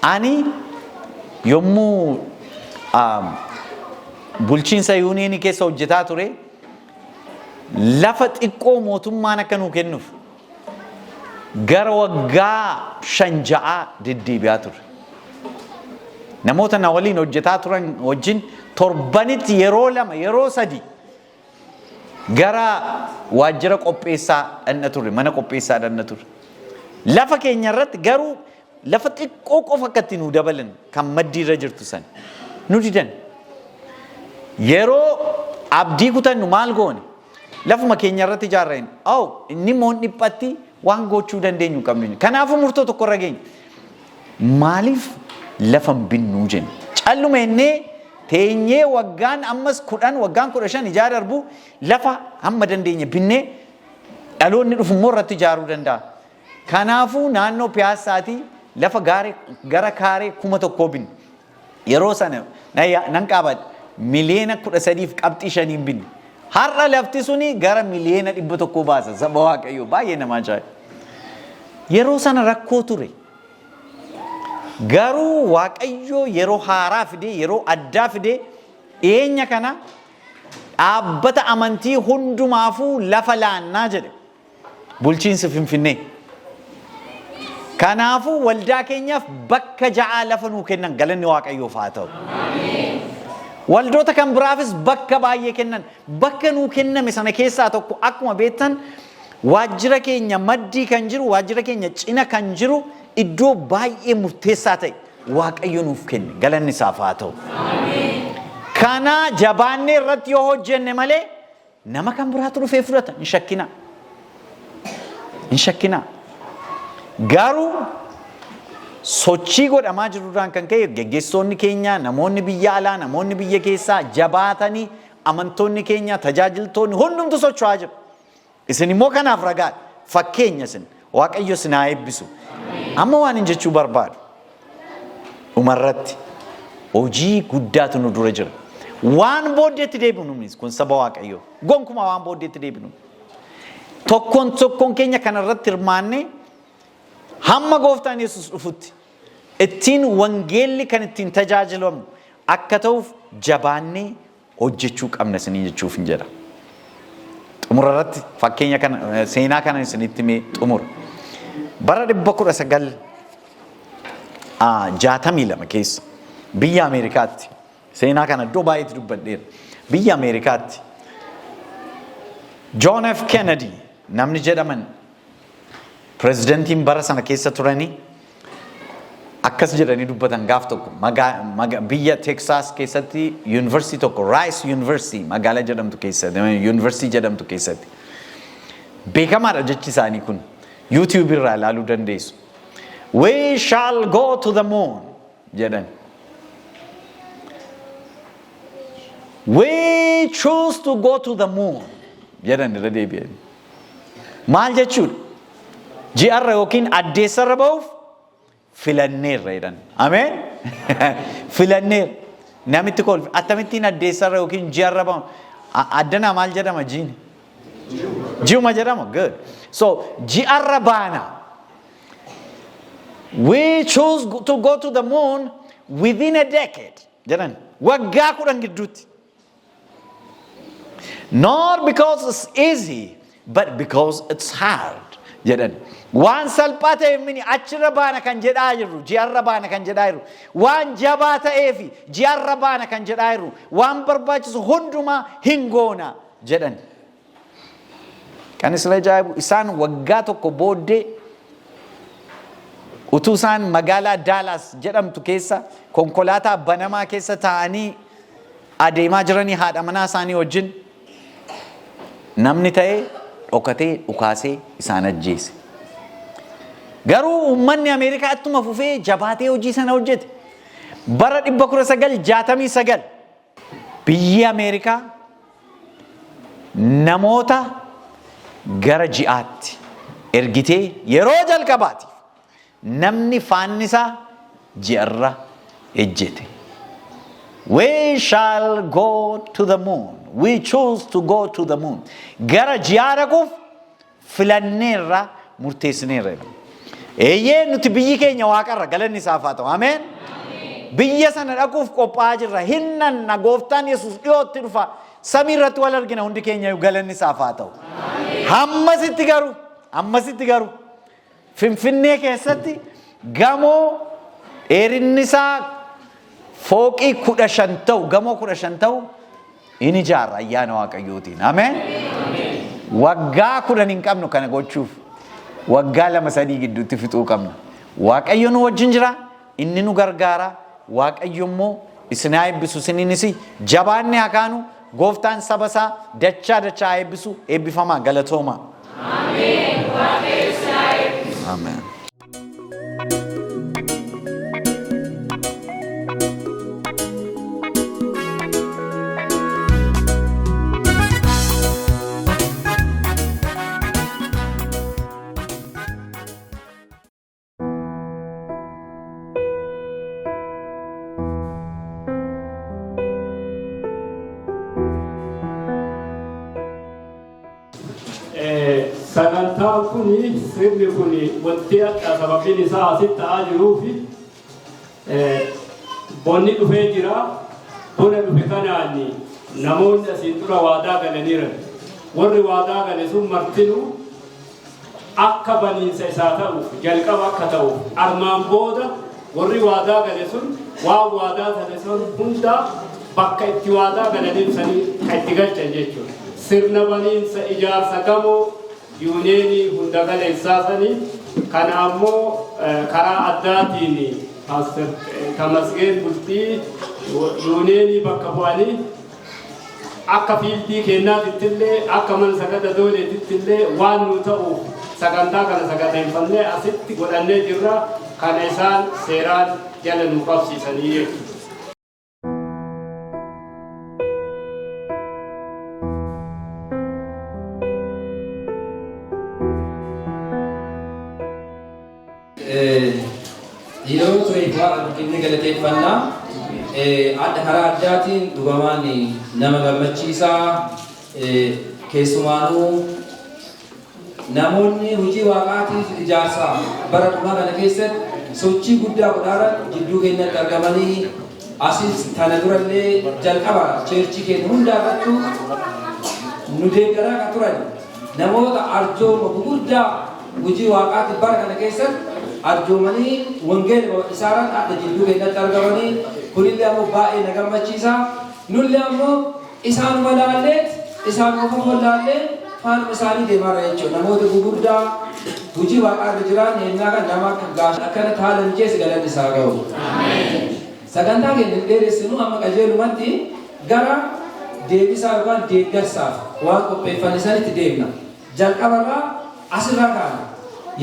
Ani yommuu bulchiinsa Yuniiyenii keessa hojjetaa ture lafa xiqqoo mootummaan akka nuu kennuuf gara waggaa 5-6 deddeebi'aa ture. Namoota na waliin hojjetaa turan wajjin torbanitti yeroo 2 yeroo 3 gara waajjira qopheessaa dhanna turre, mana qopheessaa dhanna turre. Lafa keenya irratti garuu lafa xiqqoo qofa akka itti nu dabalan kan maddii irra jirtu san nu didan. Yeroo abdii kutannu maal goone? Lafuma keenya irratti ijaarreen. Inni moon dhiphatti waan gochuu dandeenyu qabnu. Kanaafuu murtoo tokko irra geenya. Maaliif lafa hin binnu jenna? Calluma innee teenyee waggaan ammas 10 waggaan 15 ijaara darbu lafa hamma dandeenya binnee dhaloonni dhufu immoo irratti ijaaruu danda'a. Kanaafuu naannoo piyaasaati lafa gara kaaree 1,000 binne. Yeroo sana nan qaabadha miliyoona 13.5 binne. Har'a lafti suni gara miliyoona 100 baasa. Saba Waaqayyoo baay'ee nama ajaa'iba. Yeroo sana rakkoo ture. Garuu Waaqayyoo yeroo haaraa fidee yeroo addaa fidee dhiyeenya kana dhaabbata amantii hundumaafuu lafa laannaa jedhe bulchiinsi Finfinnee. Kanaafuu waldaa keenyaaf bakka ja'aa lafa nuu kennan galanni Waaqayyoof haa ta'u. Waldoota kan biraafis bakka baay'ee kennan. Bakka nuu kenname sana keessaa tokko akkuma beektan waajjira keenya maddii kan jiru, waajjira keenya cina kan jiru iddoo baay'ee murteessaa ta'e Waaqayyo nuuf kenne. Galanni isaaf haa ta'u. Kana jabaannee irratti yoo hojjenne malee nama kan biraatu dhufee fudhata. Hin shakkina. Hin shakkina. Garuu sochii godhamaa jirurraan kan ka'e geggeessitoonni keenya, namoonni biyya alaa, namoonni biyya keessaa jabaatanii amantoonni keenya, tajaajiltoonni hundumtu socho'aa jiru. Isin immoo kanaaf ragaadha. Fakkeenya isin Waaqayyo isin haa eebbisu. Amma waan hin jechuu barbaadu dhumarratti hojii guddaatu nu dura jira. Waan booddeetti deebinu kun saba Waaqayyoo. Gonkumaa waan booddeetti deebinu. Tokkoon keenya kanarratti hirmaannee hamma gooftaan Yesuus dhufutti ittiin wangeelli kan ittiin tajaajilamu akka ta'uuf jabaannee hojjechuu qabna isinii jechuuf hin jedha. Xumura irratti fakkeenya kana seenaa kana isinitti mee xumura. Bara 1962 keessa biyya Ameerikaatti seenaa kana iddoo baay'eetti dubbadheera. Biyya Ameerikaatti John F. Kennedy namni jedhaman pirezidantiin bara sana keessa turanii akkas jedhanii dubbatan gaaf tokko biyya Texas keessatti yuunivarsiitii tokko Rice University magaalaa jedhamtu keessatti yuunivarsiitii jedhamtu keessatti beekamaadha jechi isaanii kun YouTube irraa ilaaluu dandeessu. We shall go to the moon jedhan. We choose to go to the moon jedhan irra deebi'an. Maal jechuudha? Ji'arra yookiin addeessarra ba'uuf filanneerra jedhan. Ameen? Filanneerra. Namitti kolfi. Akkamittiin addeessarra yookiin ji'arra ba'u? Addanaa maal jedhama jiini? Ji'uma jedhama. Good. So, ji'arra baana. We choose to go to the moon within a decade. Jedhan. Waggaa 10 gidduutti. Not because it's easy, but because it's hard. Jedhan. Waan salphaa ta'eef mini achirra baana kan jedhaa jirru, ji'arra baana kan jedhaa jirru, waan jabaa ta'eefi ji'arra baana kan jedhaa jirru, waan barbaachisu hundumaa hin goona jedhan. Kan isla ajaa'ibu isaan waggaa tokko booddee utuu isaan magaalaa Dallas jedhamtu keessa konkolaataa banamaa keessa taa'anii adeemaa jiranii haadha manaa isaanii wajjin namni ta'ee dhokatee dhukaasee isaan ajjeese. Garuu uummanni Ameerikaa ittuma fufee jabaatee hojii sana hojjete. Bara 1969 biyyi Ameerikaa namoota gara ji'aatti ergitee yeroo jalqabaatiif namni faannisaa ji'arra ejjete. We shall go to the moon. We choose to go to the moon. Gara ji'aa dhaquuf filanneerra murteessineerra. Eeyyee nuti biyyi keenya waaqarra galanni isaaf haa ta'u. Ameen. Biyya sana dhaquuf qophaa'aa jirra. Hinnanna gooftaan Yesuus dhiyootti dhufa. Samii irratti wal argina hundi keenya galanni isaaf haa ta'u. Ammasitti garuu Finfinnee keessatti gamoo dheerinni isaa fooqii 15 ta'u gamoo 15 ta'u in ijaarra ayyaana Waaqayyootiin. Ameen. waggaa 10 hin qabnu kana gochuuf waggaa 2-3 gidduutti fixuu qabna. Waaqayyo nu wajjin jira, inni nu gargaara. Waaqayyo immoo isin haa eebbisu, isiniinis jabaanne haa kaanu. Gooftaan saba isaa dachaa haa eebbisu. Eebbifamaa, galatoomaa. Ameen. Waaqayyo isin haa eebbisu. Ameen. Sagantaan kuni sirni kuni wanti sababiin isaa asitti ta'aa jiruufi bonni dhufee jira. Bona dhufe kanaan namoonni asiin dura waadaa galaniiran. Warri waadaa gale sun martinuu akka baniinsa isaa ta'uuf jalqaba akka ta'uuf armaan booda warri waadaa gale sun waan waadaa gale sun hunda bakka itti waadaa galaniif sanii itti galchan jechuudha. Sirna baniinsa ijaarsa gamoo Yuniiyenii hunda galeessaasanii kana ammoo karaa addaatiin tamasgeen bultii Yuniiyenii bakka bu'anii akka fiildii kennaatittillee akka mana sagada dooleetittillee waan nu ta'uuf sagantaa kana sagateeffannee asitti godhannee jirra. Kana isaan seeraan jala nu qabsiisanii jechuudha. Yeroo ture waan arginne galateeffannaa adda karaa addaatiin dhugamaan nama gammachiisaa keessumaanuu namoonni hojii waaqaatiif ijaarsaa bara dhumaa kana keessatti sochii guddaa godhaaran jidduu keenyatti argamanii asis tana durallee jalqaba cheerchii keenya hundaarrattu nu deeggaraa kan turan namoota arjooma gurguddaa hojii waaqaatiif bara kana keessatti arjoomanii wangeela isaaran adda jidduu keenyatti argamanii kunillee ammoo baay'ee na gammachiisa. Nullee ammoo isaan walaallee isaan qofa walaallee faanuma isaanii deemarra jechuudha. Namoota gurguddaa hojii waaqaarra jiran eenyaa kan nama akka gaashaa akkana taala mijeessi galanni isaa ga'u. Sagantaa keenya dheeressinu amma qajeelumatti gara deebisaa yookaan deeggarsaaf waan qopheeffame sanitti deemna. Jalqabarraa asirraa kaana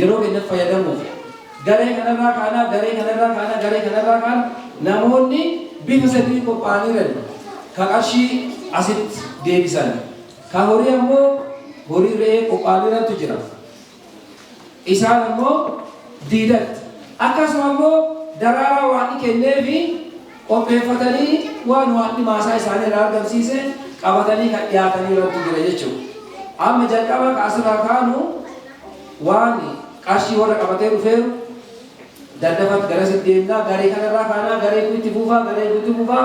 yeroo keenyatti fayyadamuuf garee kanarraa kaanaa garee kanarraa kaanaa garee kanarraa kaan namoonni bifa sadii qophaa'anii jiran kan qarshii asitti deebisan kan horii ammoo horii re'ee qophaa'anii jirantu jira. Isaan ammoo diidatti akkasuma ammoo daraaraa waan kenneefi qopheeffatanii waan maasaa isaanii irraa argamsiise qabatanii kan dhiyaatanii jirantu jira jechuudha. Amma jalqaba asirraa kaanu waan qarshii warra qabatee dhufeeru daddafat gara deemnaa garee kanarraa kaanaa garee kun itti fufaa garee kun itti fufaa.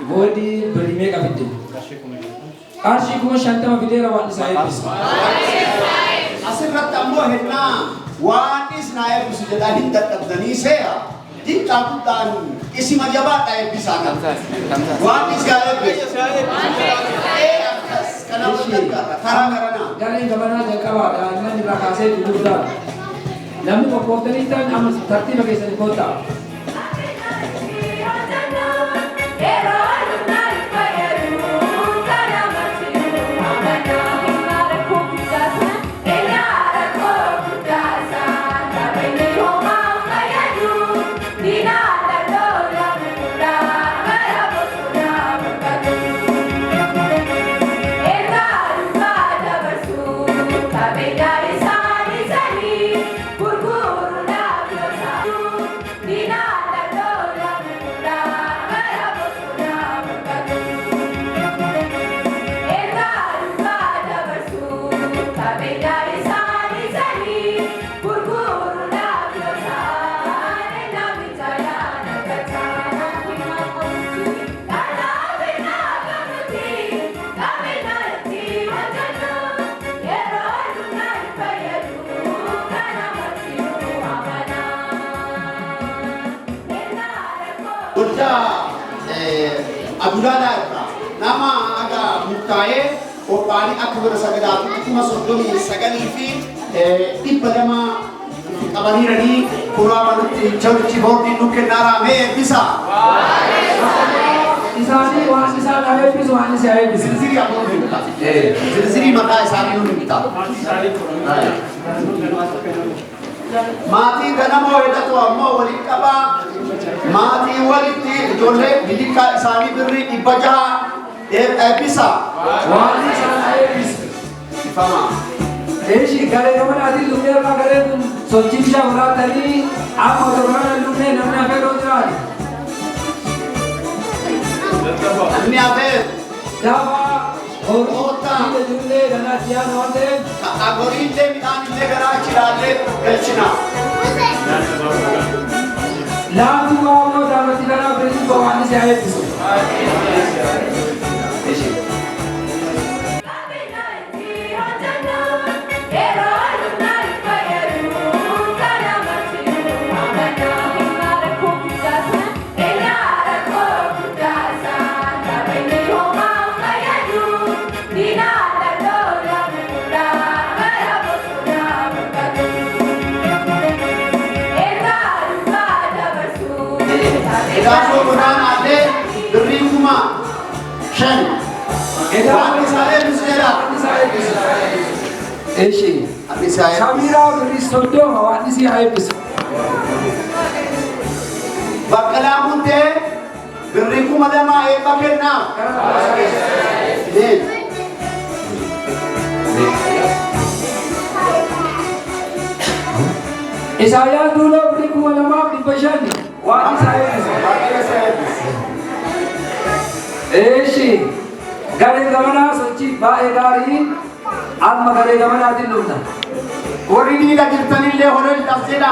Bodi berimee qabidde. Qarshii kuma 50 fideera waan isaa eebbisu. Asirratti ammoo hennaa waan isnaa eebbisu jedhanii dadhabdanii seera xiqqaa guddaan isima jabaadhaa eebbisaa kan waan isaa eebbisu. Kanaaf karaa garanaa. Gareen gabanaa jalqabaadha. Namni irraa kaasee gurguddaa. Namni qophooftanii ta'an amma tartiiba keessanii koottaa. Dina walda adulala nama aga muktaye qophaa'anii akka bira sagadaatu akkuma soddomii sagalii fi dhibba lama qabaniiranii kuraa malutti chawchi boordiin nu kennaara mee eebbisa. Isaanii waan isaan eebbisu waan isa eebbisu. Zirzirii ammoo nu himta. Zirzirii maqaa isaanii nu himta. Maatii ganamoo hedatu ammoo waliin qabaa. Maatii walitti ijoollee bidikkaa isaanii birrii 600 eebbisa. Waan isaan eebbisu. Ifama. Eeshi galee nama ati lubbee irraa galee kun sochiisha fudhatanii amma torban lubbee namni hafee dhoo jiraatu. Namni hafee dafa horoota ijoollee ganaatti yaadu waan ta'eef agoriillee midhaanillee garaa achiraallee galchina. Laatu waammoo daawwatti kanaa bireetiin waan isa eebbisu. Gaafoo godaan adee birrii kuma 5. Waan isaa eebbiseera. Eeshi. Shamiraa birrii 30 waan isii eebbisu. Baqqalaa Kuntee birrii kuma 2 eebba kennaaf. Isaayyaa Duuloo birrii kuma 2,500. Waan isa eebbisu. Eeshi gareen gamanaa sochii baay'ee gaarii amma garee gamanaatiin dhufna. Warri dhiiga jirtanillee horan dhabseedha.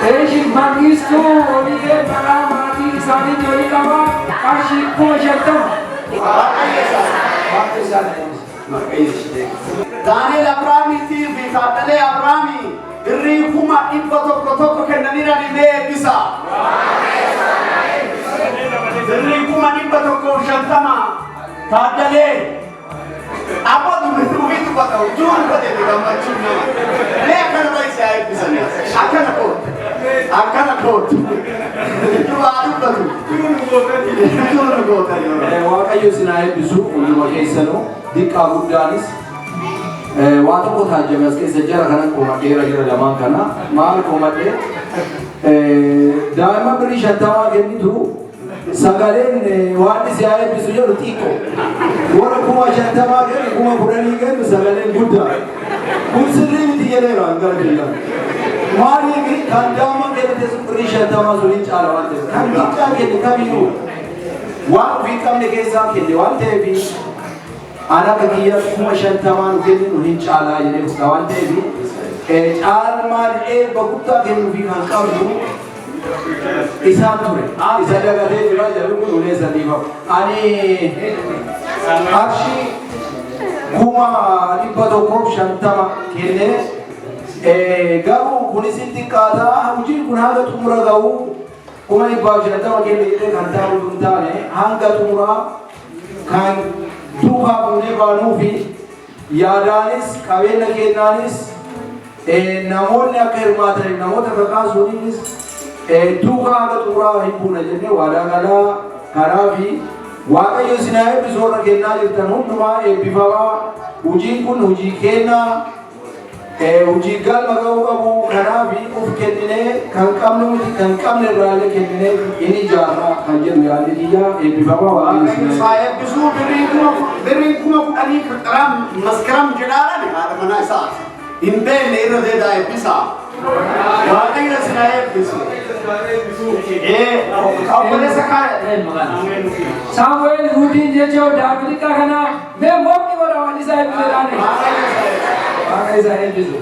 Eeshi magistu oliyee karaa maatii isaanii jolii qaba qarshii 50,000. Daaneel Abrahaamiitii fi Taaddalee Abrahaamii birrii 100,000 kennaniiranii mee eebbisa. Birrii 150,000 Taaddalee. Apa dubbatu bakka juun godhee gammachuun nama. Mee akkana baay'isee eebbisanii akkana kootu. Akkana kootu. Du'aa dubbatu. Juun gootanii. Waaqayyo isin haa eebbisu hunduma keessanuu diqqaa guddaanis waa tokko taajjame as keessa jara kanan qomadheera jira lamaan kana maal qomadhee daa'ima birrii 50 kennitu sagaleen waan isi haa eebbisu jedhu xiqqoo warra 50 kenni 10 kennu sagaleen guddaa kun sirrii miti jedheera hangara jillaan maaliif kan daa'ima kennite sun birrii 50 sun hin caala waan ta'eef kan xiqqaa kenni kamiyyuu waan ofii qabne keessaa kenne waan ta'eef ana bakiyya 50 kennu hin caalaa jedhee fudha waan ta'eef caalmaan bakuttaa kennu fi kan qabdu isaan ture isa dagatee jira jedhu kun ulee sadiifamu ani qarshii 150 kennee garuu kunis xiqqaataa hojiin kun haga xumura ga'u 150 kenne jedhee kan ta'u hin taane hanga xumuraa kan duukaa buunee baanuu fi yaadaanis qabeenya kennaanis namoonni akka hirmaatan namoota kakaasuunis duukaa haga xumuraa hibbuuna jennee waadaa galaa karaa fi waaqayyo sinaa eebbisu warra kennaa jirtan hundumaa eebbifamaa. Hojiin kun hojii kennaa hojii galma ga'uu qabu karaa fi of kenninee kan qabnu miti kan qabne irraallee kenninee inni ijaarraa kan jedhu yaadni biyyaa eebbifamaa waaqayyo isaa eebbisuu birriin kuma kudhanii karaa maskaram jedhaadhaan haadha manaa isaati. Hin beekne irra deedaa eebbisaa. Waaqayyo sinaa eebbisu. Obboleessa Samuel Rudin jechuun Daawidika kana mee moofni waraabani isaa eebbiseedhaan. Waaqayyo isaa eebbisu.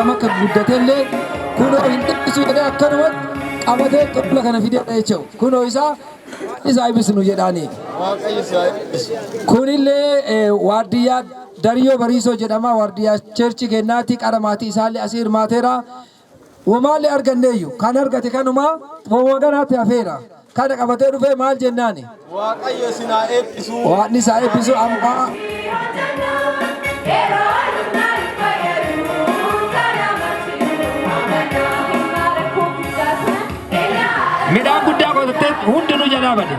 Akka guddatee kunoo hin dhiphisu jedhee akkanumatti qabatee qibla kana fidee jechuudha. Kunoo isaa eebbisnu jedhaani. Kunillee waardiyyaa Dariyoo Bariisoo jedhama. Waardiyyaa cheerchi kennaatti qaramaatii isaallee asii hirmaateera. Wamaallee arganneeyyu kan argate kanuma waganaatti hafeera. Kana qabatee dhufee maal jennaani? Waaqayyo sinaa eebbisu. Waaqni isaa eebbisu ammaa. Midhaan guddaa qotatee hundinuu jalaa bade.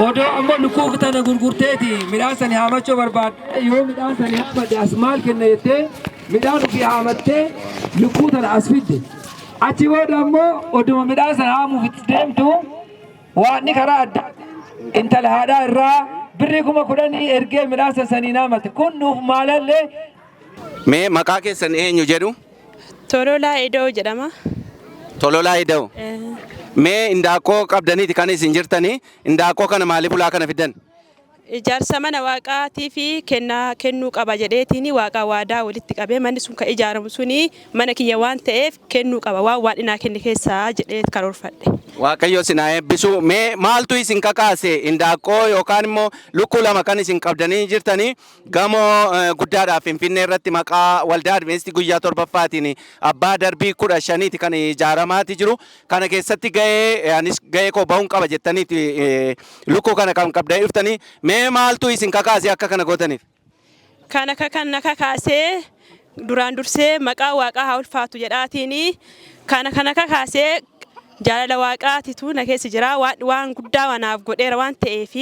Odoo ammoo lukkuu tana gurgurteeti midhaan sani haamachuu barbaadde yoo midhaan sani haamate as maal kenna jettee midhaan ofii haamattee lukkuu tana as fidde. Achi booda ammoo oduma midhaan sana haamuuf itti deemtu waanni karaa adda intala haadhaa irraa birrii 10,000 ergee midhaan sanii haamate kun nuuf maalallee. Mee maqaa keessan eenyu jedhu? Tololaa Idoo jedhama. Tololaa Idoo. Mee indaaqoo qabdaniiti kan isin jirtanii indaaqoo kana maaliif ulaa kana fiddan? Ijaarsa mana waaqaatii fi kennuu qaba jedheetiin waaqa waadaa walitti qabee manni sun kan ijaaramu suni mana kiyya waan ta'eef kennuu qaba waan waadhinaa kenne keessaa jedhee karoorfadhe. Waaqayyo sinaa eebbisu. Mee maaltu isin kakaase indaaqoo yookaan immoo lukkuu lama kan isin qabdanii jirtanii gamoo guddaadhaaf Finfinnee irratti maqaa Waldaa Adiveentistii Guyyaa 7ffaatiin abbaa darbii 15 kan ijaaramaati jiru. Kana keessatti gahee koo ba'uun qaba jettaniiti lukkuu kana kan qabdanii dhuftanii mee maaltu isin kakaase akka kana gootaniif? Kana kakaasee duraan dursee maqaa waaqaa haa ulfaatu jedhaatiin kana kakaasee jaalala waaqaatitu na keessa jira waan guddaa wanaaf godheera waan ta'eef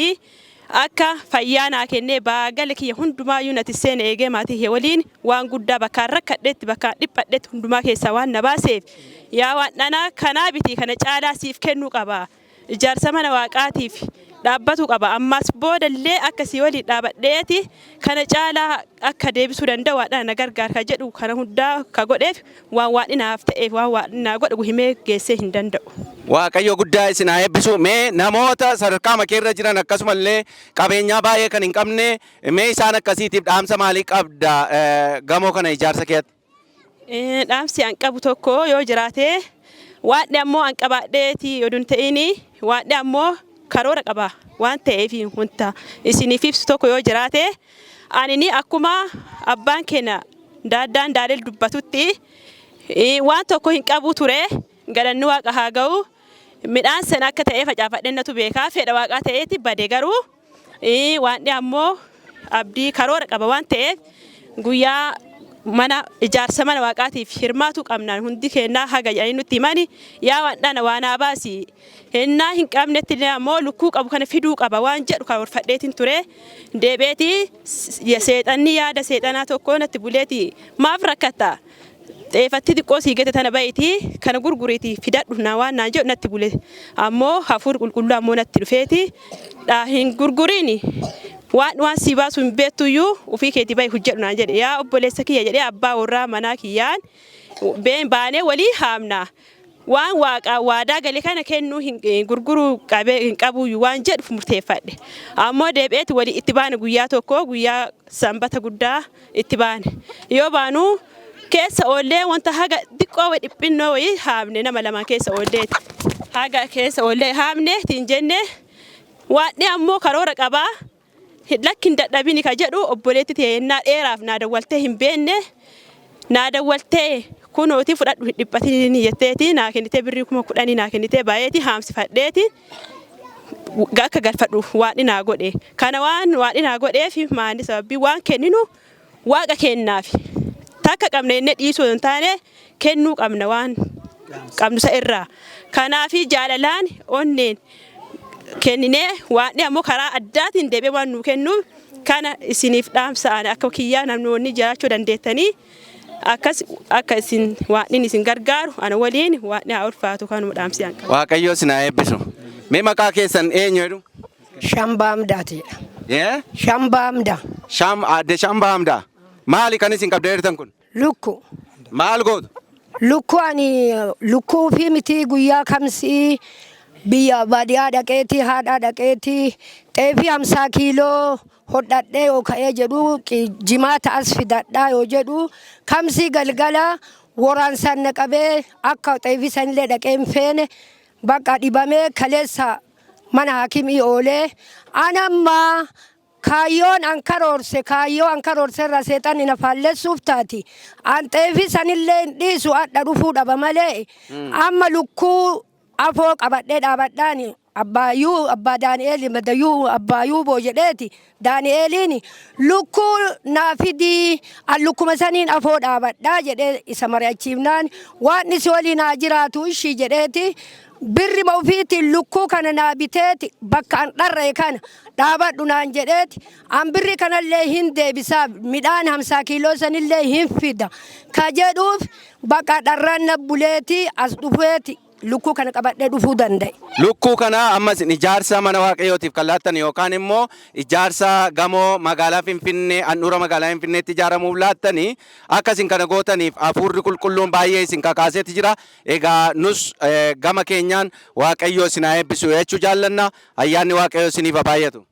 akka fayyaa naa kennee baagala kiyya hundumaayyuu natti seen eegee maatii waliin waan guddaa bakka rakkadheetti bakka dhiphadheetti hundumaa keessaa waan na baaseef yaa waan dhanaa kanaa biti kana caalaa siif kennuu qaba ijaarsa mana waaqaatiif dhaabbatu qaba ammas boodallee akka si waliin dhaabadheeti kana caalaa akka deebisuu danda'u waadhaan na gargaar ka jedhu kana hundaa ka godheef waan waadhinaaf ta'eef waan waadhinaa godhu himee geessee hin danda'u. Waaqayyo guddaa isin haa eebbisu. Mee namoota sadarkaa makeerra jiran akkasumallee qabeenyaa baay'ee kan hin qabne mee isaan akkasiitiif dhaamsa maalii qabda gamoo kana ijaarsa keetti? Dhaamsi an qabu tokko yoo jiraate waadhi ammoo an qabaadheeti yoduun ta'ini waadhi ammoo karoora qaba waan ta'eef wanta isiniif ibsu tokko yoo jiraate ani akkuma abbaan keenya daaddaan daalel dubbatutti waan tokko hin qabu ture galanni waaqa haa ga'u midhaan sana akka ta'ee facaafadhennatu beekaa fedha waaqaa ta'eeti bade garuu waan ammoo abdii karoora qaba waan ta'eef guyyaa mana ijaarsa mana waaqaatiif hirmaatu qabnaan hundi kennaa haga jedhanii nutti himani yaa waan dhana waan abaasi hennaa hin qabnetti immoo lukkuu qabu kana fiduu qaba waan jedhu kan warfadheetiin ture deebeeti seexanni yaada seexanaa tokko natti buleeti maaf rakkata xeeffatti xiqqoo siigete tana bayitii kana gurguriitii fidadhu naa waan naan jedhu natti bule ammoo hafuur qulqulluu ammoo natti dhufeeti hin gurguriini waan si baasu hin beektuyyuu ofii keetii bayi hojjedhu naan jedhe yaa obboleessa kiyya jedhee abbaa warraa manaa kiyyaan baanee walii haamna waan waaqaa waadaa galee kana kennuu hin gurguruu hin qabuyyuu waan jedhu murteeffadhe ammoo deebi'eeti walii itti baane guyyaa tokko guyyaa sanbata guddaa itti baane yoo baanuu keessa oollee wanta haga xiqqoo dhiphinnoo wayii haamne nama lama keessa oolleeti haga keessa oollee haamne tiin jenne waan ammoo karoora qabaa lakkin dadhabini ka jedhu obboleetti teennaa dheeraaf naa dawwaltee hin beenne naa dawwaltee kunooti fudhadhu dhiphatiin jetteeti naa kennitee birrii 10,000 naa kennitee baay'eeti haamsifadheeti akka galfadhu waan naa godhe kana waan naa godheef maani sababbii waan kenninu waaqa kennaaf takka qabne inni dhiisuu hin taane kennuu qabna waan qabnu sa irraa kanaafi jaalalaan onneen kennine waan ammoo karaa addaatiin deebi'ee waan nu kennu kana isiniif dhaamsa'an akka kiyyaa namoonni jiraachuu dandeettanii akka isin waan isin gargaaru ana waliin waan haa ulfaatu kanuma dhaamsiyan Waaqayyo isin haa eebbisu. Mee maqaa keessan eenyu jedhu? Shambaamdaati. Shambaamda. Adde Shambaamda. Maali kan isin qabdee jirtan kun? Lukku. Maal gootu? Lukkuu fi miti guyyaa kamsii biyya baadiyyaa dhaqeetii haadhaa dhaqeetii xeefii 50 kiiloo hodhadhee yoo ka'ee jedhu jimaata as fidadhaa yoo jedhu kamsii galgala waraansaan naqabee akka xeefii sanillee dhaqee hin feene bakka dhibamee kaleessa mana haakimii oolee anammaa kaayyoon an karoorse irra seexanni na faallessuuf taati an xeefii sanillee hin dhiisu adha dhufuu dhaba malee amma lukkuu afoo qabadhee dhaabadhaan abbaa Daani'eel madayyuu abbaayuu boo jedheeti Daani'eeliin lukkuu naafidii an lukkuma saniin afoo dhaabadhaa jedhee isa mari'achiifnaan waan isi waliin haa jiraatu ishii jedheeti birri ofiitiin lukkuu kana naa biteeti bakka an dharree kana dhaabadhu naan jedheeti an birri kanallee hin deebisaaf midhaan 50 kiiloo sanillee hin fida ka jedhuuf bakka dharraan na buleeti as dhufeeti lukkuu kana qabadhee dhufuu danda'e. Lukkuu kana ammas ijaarsa mana waaqayyootiif kan laattan yookaan immoo ijaarsa gamoo magaalaa Finfinnee handhuura magaalaa Finfinneetti ijaaramuuf laattanii akkasin kana gootaniif hafuurri qulqulluun baay'ee isin kakaaseeti jira. Egaa nus gama keenyaan waaqayyoo isin haa eebbisu jechuu jaallanna. Ayyaanni waaqayyoo isiniif haa baay'atu.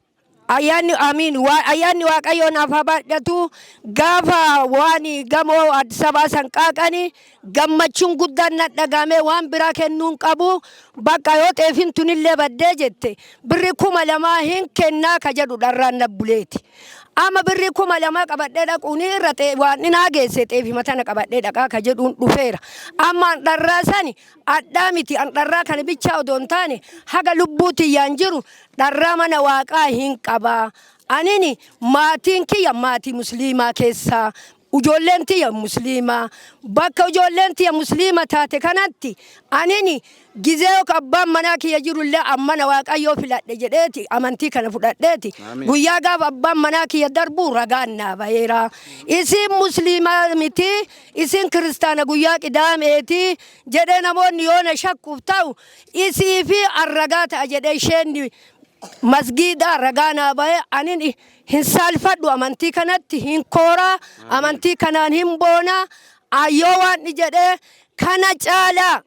Ayyaanni amiin ayyaanni waaqayyoo naaf haa baay'atu gaafa waan gamoo Addis Ababaa san qaaqani gammachuun guddaan na dhagahame waan biraa kennuun qabu bakka yoo xeefin tunillee baddee jette birri 2,000 hin kennaa ka jedhu dharraan na buleeti. Amma birri 2,000 qabadhee dhaquun irra waan naa geesse xeefi matana qabadhee dhaqaa ka jedhuun dhufeera. Amma an dharraa sani addaa miti an dharraa kana bichaa odoo hin taane haga lubbuutti yaan jiru dharraa mana waaqaa hin qabaa. Anini maatiin kiyya maatii musliimaa keessaa ijoolleen tiyya musliimaa bakka ijoolleen tiyya musliima taate kanatti anini gizee abbaan manaa kiyya jirullee ammana waaqayyoo filadhe jedheeti amantii kana fudhadheeti guyyaa gaafa abbaan manaa kiyya darbu ragaan naa baheera isin musliimaa miti isin kiristaana guyyaa qidaameeti jedhee namoonni yoona shakkuuf ta'u isii fi arragaa ta'a jedhee isheen masgiida ragaanaa bahe anin hin saalfadhu amantii kanatti hin koora amantii kanaan hin boona ayyoo waan jedhee kana caalaa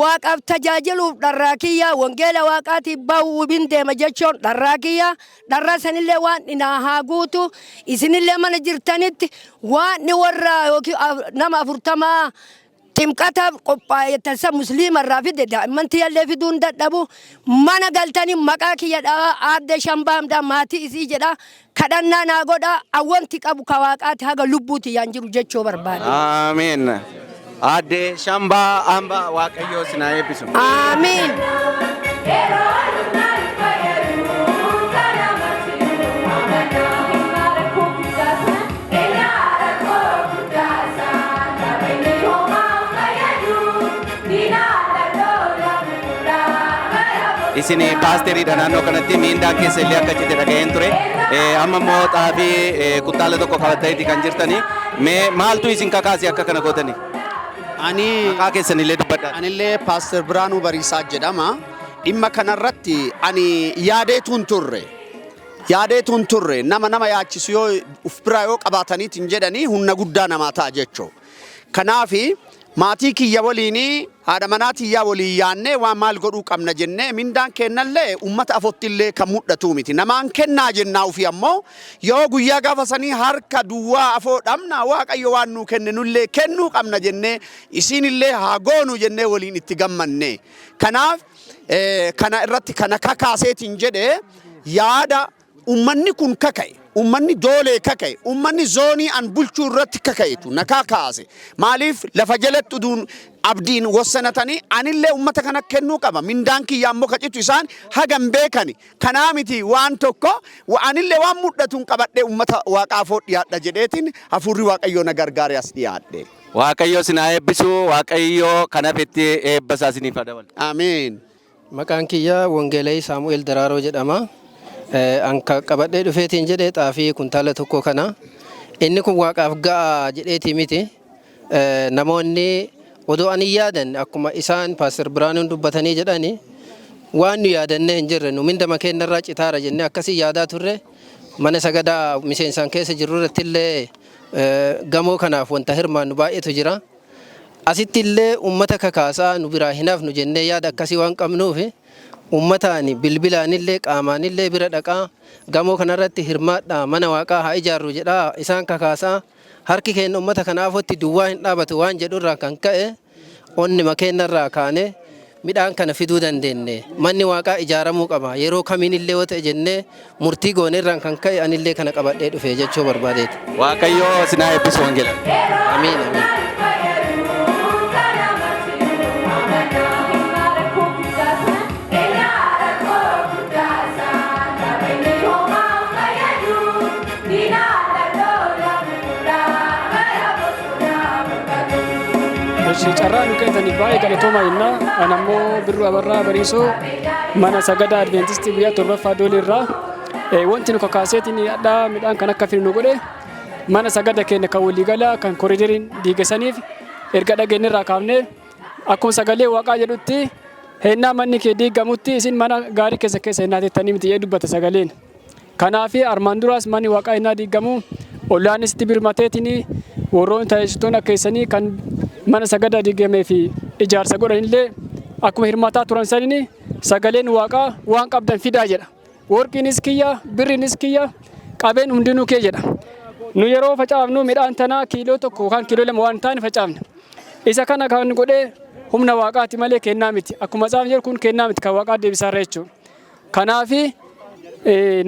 waaqaaf tajaajiluuf dharraa kiyya wangeela waaqaatiif bahu deema jechuun dharraa kiyya dharraa sanillee waan naa haa guutu isinillee mana jirtanitti waan warra nama 40 Timkata qophaa'e tansa musliima irraa fide daa'immanti illee fiduun dadhabu mana galtanii maqaa kiyya Adde Shambaamdaa maatii isii jedha kadhannaa naa godha awwanti qabu ka waaqaati haga lubbuuti yaan jiru jechuu barbaada. Amiin. Adde Shambaamdaa waaqayyoo isin haa eebbisu. Amiin. isin paasteriidha naannoo kanatti miindaan keessa illee akka cite dhaga'een ture. Amma immoo xaafii kuttaala tokko qabattaniiti kan jirtani. Maaltu isin kakaase akka kana gootani? Maqaa keessan illee dubbadhaa. Anillee Paaster Biraanuu Bariisaa jedhama. Dhimma kanarratti ani yaadeetuun turre nama yaachisu yoo uf biraa yoo qabaataniitiin jedhanii humna guddaa namaa ta'a jechuu. Kanaafi maatii kiyya waliinii haadha manaa tiyyaa waliin yaannee waan maal godhuu qabna jennee mindaan kennallee ummata afottillee kan mul'atu miti. Namaan kennaa jennaa ofii ammoo yoo guyyaa gaafa sanii harka duwwaa afoo dhabna Waaqayyo waan nuu kenne nullee kennuu qabna jennee isinillee haa goonu jennee waliin itti gammanne. Kanaaf kana irratti kana kakaaseetiin jedhee yaada ummanni kun kaka'e. Ummanni Doolee kaka'e, ummanni zoonii an bulchuu irratti kaka'etu na kakaase. Maaliif lafa jalatti uduun abdiin wassanatanii anillee ummata kana kennuu qaba. Mindaan kiyyaa ammoo kacitu isaan hagam beekani. Kanaa miti waan tokko anillee waan mul'atuun qabadhee ummata Waaqaafoo dhiyaadha jedheetiin hafuurri Waaqayyoo na gargaaree as dhiyaadhe. Waaqayyo sinaa eebbisu, Waaqayyo kanaaf itti eebbasaa isiniif haa dabalu. Ameen. Maqaan kiyyaa Wongeelaa Saamu'eel Daraaroo jedhama. Anka qabadhee dhufeetiin jedhee xaafii kuntaala tokko kana inni kun Waaqaaf ga'a jedheetii miti. Namoonni odoo ani yaadan akkuma isaan Paaster Biraanuun dubbatanii jedhani waan nu yaadannee hin jirre nu mindama keenyarraa citaara jennee akkasii yaadaa turre mana sagadaa miseensaan keessa jirru irratti illee gamoo kanaaf wanta hirmaannu baay'eetu jira. Asitti illee uummata kakaasaa nu biraa hinaaf nu jennee yaada akkasii waan qabnuufi ummataani bilbilaanillee qaamaanillee bira dhaqaa gamoo kanarratti hirmaadhaa mana Waaqaa haa ijaarru jedhaa isaan kakaasaa harki keenya ummata kanaafotti duwwaa hin dhaabatu waan jedhurraa kan ka'e onni makeenarraa kaane midhaan kana fiduu dandeenye manni Waaqaa ijaaramuu qaba yeroo kamiinillee yoo ta'e jennee murtii gooneerraan kan ka'e anillee kana qabadhee dhufe jechuu barbaadeeti. Waaqayyo sinaa eebbisu wangeela. Amiin amiin. Carraa nu keessanii baay'ee galatooma jenna. Ani ammoo Birruu Abarraa Bariisoo mana sagadaa Adiveentistii guyyaa 7ffaa Doolee irraa wanti nu kakaaseetiin hadhaa midhaan kan akka fidnu godhe mana sagada keenya kan waliigalaa kan koriideriin diigesaniif erga dhageenye irraa kaafnee akkuma sagalee Waaqaa jedhutti hennaa manni kee diigamutti isin mana gaarii keessa hennaa teettanii miti jedhu dubbata sagaleen. Kanaaf armaan duraas manni Waaqaa hennaa diigamu ollaanis itti birmateetiin warroon taasisuun akka keessanii kan mana sagadaa diigamee fi ijaarsa godhanillee akkuma hirmaataa turan saniin sagaleen Waaqaa waan qabdan fidaa jedha. Warqiinis kiyya, birriinis kiyya, qabeen hundinuu kee jedha. Nu yeroo facaafnu midhaan tanaa kiiloo tokko yookaan kiiloo 2 waan taane facaafna. Isa kana kan godhee humna Waaqaati malee kennaa miti. Akkuma tsaaf jedhu kun kennaa miti kan Waaqaa deebisaarra jechuudha. Kanaaf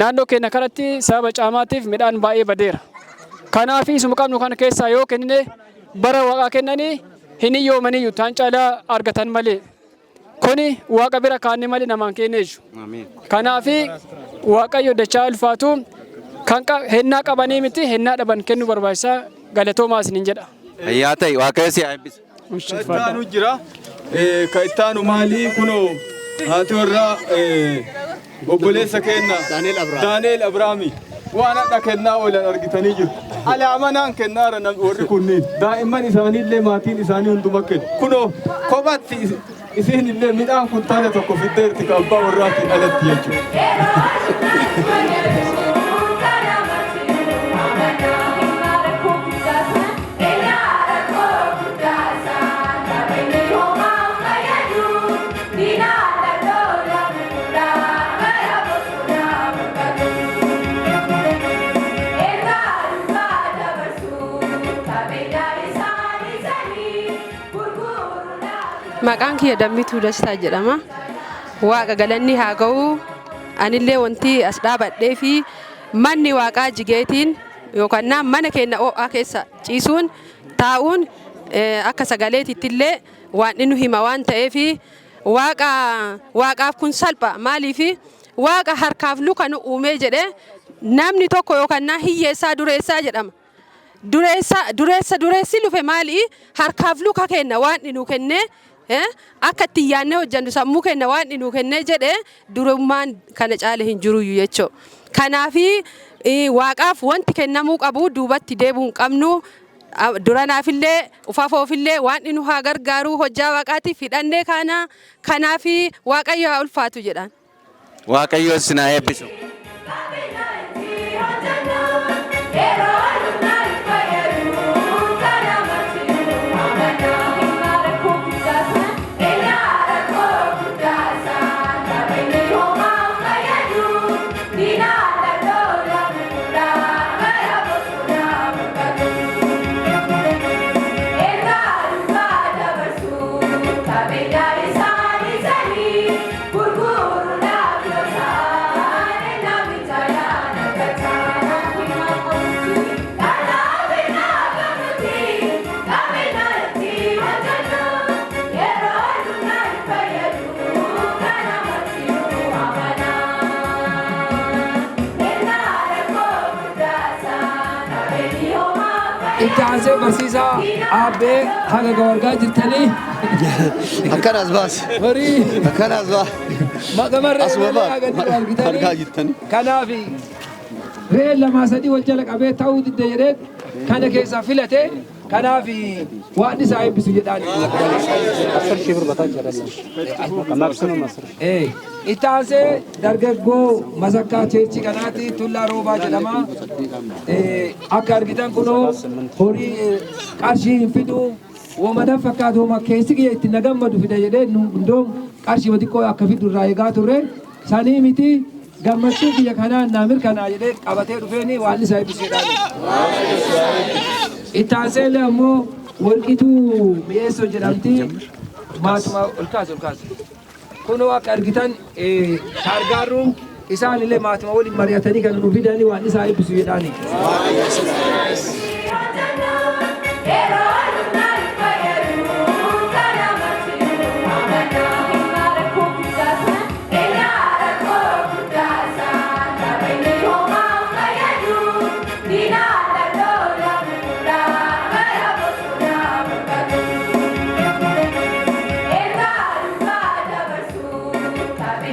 naannoo keenya kanatti sababa caamaatiif midhaan baay'ee badeera. Kanaaf isuma qabnu kana keessaa yoo kennine bara Waaqaa kennanii hin hiyyoomaniyyuu taan caalaa argatan malee. Kuni Waaqa bira kaanne malee namaan kenne jechuudha. Kanaaf Waaqayyo dachaa ulfaatu kan hennaa qabanii miti hennaa dhaban kennu barbaachisaa galatoomaa isiniin jedha. Yaa ta'e Waaqayyo si haa eebbisu. Ittaanu jira. Ka ittaanu maalii kunoo haati warraa obboleessa keenya Daaneel Abrahaamii waan hadha kennaa oolan argitanii jiru. Alaamanaan kennaara warri kunniin daa'imman isaaniillee maatiin isaanii hunduma kennu. Kunoo kophatti isin illee midhaan kuntaala tokko fiddeerti ka abbaa warraatiin alatti jechuudha. Maqaan kiyya Dammituu Dastaa jedhama. Waaqa galanni haa ga'u. Anillee wanti as dhaabadhee fi manni Waaqaa jigeetiin yookaan mana keenya ho'aa keessa ciisuun taa'uun akka sagaleetitti illee waan inni hima waan ta'eef Waaqaaf kun salpha maaliif Waaqa harkaaf luka nu uumee jedhee namni tokko yookaan hiyyeessaa dureessaa jedhama. Dureessi lufe maali harkaaf luka kenna waan inni nu kennee akka itti yaadnee hojjannu sammuu kenna waan inni nuu kennee jedhee durummaan kana caale hin jiru jechuudha. Kanaafi waaqaaf wanti kennamuu qabu duubatti deebi'uu hin qabnu. Duranaafillee ufafoofillee waan inni nu haa gargaaru hojjaa waaqaatiif hidhannee kanaafi waaqayyo haa ulfaatu jedhan. Waaqayyo sinaa eebbisu. Ittaanse barsiisaa aabbee haga gawargaa jirtanii. Akkanas baas. Horii. Akkanas baas. Maqamarree argaa jirtanii. Kanaafi re'ee lamaa sadii wal jala qabee ta'uu didde jedhee kana keessaa filate kanaafi waan isaa eebbisu jedhaan. Ittaanse dargaggoo masakkaa cheerchi kanaati tullaa roobaa jedhama. Akka argitan kunoo horii qarshii hin fidu wamadan fakkaatu wama keessi kiyya itti nagammadu fida jedhee hundoom qarshii xiqqoo akka fidu irraa eegaa turre sanii miti gammachuu kiyya kanaan naa mirkanaa jedhee qabatee dhufeeni waan isaa eebbisu jedhaan. Ittaanseellee ammoo walqituu mi'eessoo jedhamti maatuma ol kaasu. Kunoo akka argitan gargaaruun isaan illee maatuma waliin mari'atanii kan nu fidanii waan isaa eebbisu jedhaani.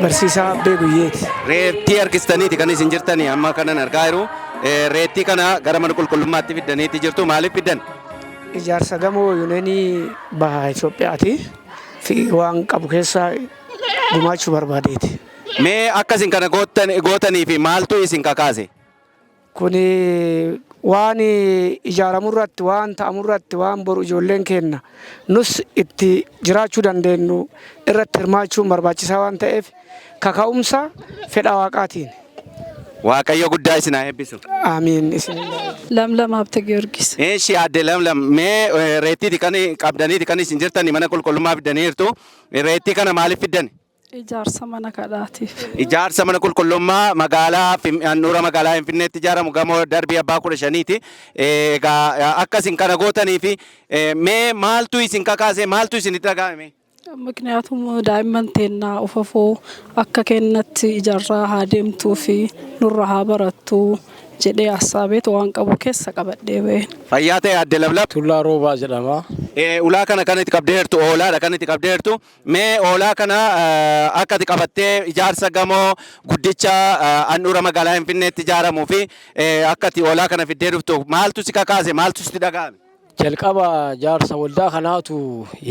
Barsiisaa Abbee Guyyeeti. Reettii harkistaniiti kan isin jirtanii amma kanan argaa jiru. Reettii kana gara mana qulqullummaatti fiddaniitti jirtu maaliif fiddan? Ijaarsa gamoo Yuniiyenii Baha Itiyoophiyaati fi waan qabu keessaa gumaachuu barbaadeeti. Mee akkasin kana gootanii fi maaltu isin kakaase? Kuni waan ijaaramurratti waan ta'amurratti waan boru ijoolleen kenna nus itti jiraachuu dandeenyu irratti hirmaachuun barbaachisaa waan ta'eef kaka'umsa fedha waaqaatiin. Waaqayyo guddaa isin haa eebbisu. Amiin. Lamlam Habte Giyoorgis. Eeshi adde lamlam mee reettiiti kan qabdaniiti kan isin jirtani mana qulqullummaa fiddaniirtu reettii kana maaliif fiddani? Ijaarsa mana kadhaatiif. Ijaarsa mana qulqullummaa magaalaa handhuura magaalaa Finfinneetti ijaaramu gamoo darbii abbaa 15ti. Egaa akkasin kana gootanii fi mee maaltu isin kakaase maaltu isin itti dhaga'ame? ምክንያቱም ዳይመንቴና ኡፈፎ akka kennatti ijaarraa haa deemtuu fi nurra haa barattu jedhee asaabeet waan qabu keessa qabadhee ba'e. Fayyaa ta'e adde lablab. Tullaa roobaa jedhama. Ulaa kana kan itti qabdeertu oolaadha kan itti qabdeertu mee oolaa kana akka itti qabattee ijaarsa gamoo guddicha handhuura magaalaa Finfinneetti ijaaramuu fi akka itti oolaa kana fiddee dhuftu maaltu si kakaase maaltu sitti dhaga'ame? Jalqaba jaarsa waldaa kanaatu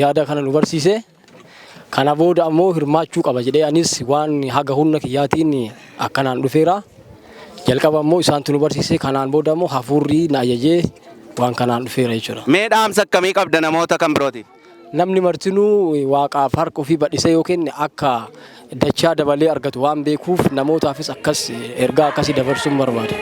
yaada kana nu barsiise. Kana booda ammoo hirmaachuu qaba jedhee anis waan haga humna kiyyaatiin akkanaan dhufeera. Jalqaba ammoo isaantu nu barsiise kanaan booda ammoo hafuurri na ajajee waan kanaan dhufeera jechuudha. Mee dhaamsa akkamii qabda namoota kan birootiif? Namni martinuu waaqaaf harka ofii badhisee yookiin akka dachaa dabalee argatu waan beekuuf namootaafis akkas ergaa akkasii dabarsuun barbaada.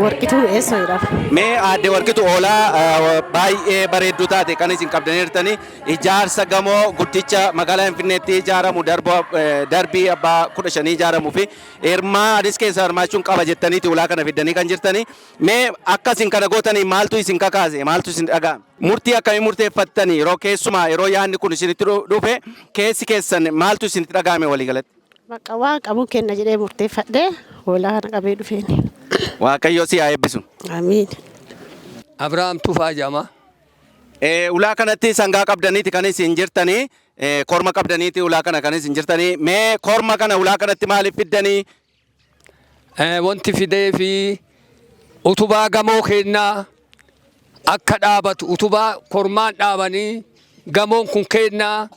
Warqituu eessoo jedhama. Mee aadde Warqituu oolaa baay'ee bareedduu taate kan isin qabdaniirtanii ijaarsa gamoo guddicha magaalaa Finfinneetti ijaaramu darbii abbaa 15 ijaaramuu fi hirmaanis keessa hirmaachuun qaba jettaniiti ulaa kana fiddanii kan jirtanii. Mee akkasiin kana gootanii maaltu isin kakaase maaltu isin dhaga'ame? Murtii akkamii murteeffattanii yeroo keessumaa yeroo yaadni kun isinitti dhufe keessi keessan maaltu isinitti dhaga'ame waliigalatti? Bakka waan qabu kenna jedhee murteeffadhee hoolaa kana qabee dhufeeni. Waaqayyo si haa eebbisu. Amiin. Abrahaam Tufaa jedhama. Ulaa kanatti sangaa qabdaniiti kan isin jirtanii korma qabdaniiti ulaa kana kan isin jirtanii. Mee korma kana ulaa kanatti maaliif fiddanii? Wanti fidee fi utubaa gamoo kennaa akka dhaabatu utubaa kormaan dhaabanii gamoon kun kennaa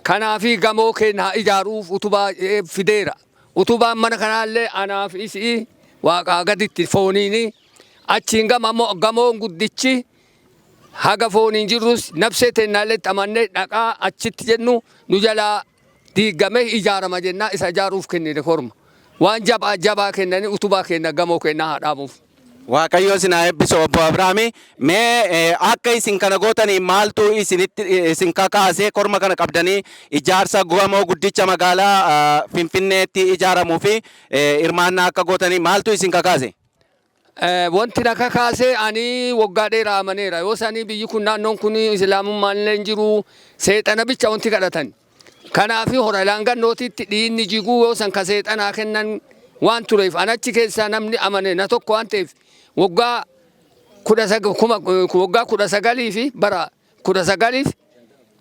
kanaafi gamoo kennaa ijaaruuf utubaa fideera. Utubaan mana kanaallee anaaf isii waaqaa gaditti fooniini achiin gamoon guddichi haga fooniin jirrus nabsee teennaallee xamannee dhaqaa achitti jennu nu jalaa diigamee ijaarama jennaa isa ijaaruuf kennine korma. Waan jabaa kennanii utubaa kenna gamoo kennaa haa dhaabuuf. Waaqayyo isin haa eebbisu obbo Abrahaami. Mee akka isin kana gootanii maaltu isin kakaasee korma kana qabdanii ijaarsa gamoo guddicha magaalaa Finfinneetti ijaaramuu fi hirmaannaa akka gootanii maaltu isin kakaase? Wanti na kakaase ani waggaa dheeraa amaneera. Yoo sanii biyyi kun naannoon kun islaamummaan illee hin jiru seexana bicha wanti kadhatan. Kanaafi hora laangannootitti dhiinni jiguu yoo san ka seexanaa kennan waan tureef anachi keessaa namni amane na tokko waan ta'eef waggaa 19 fi bara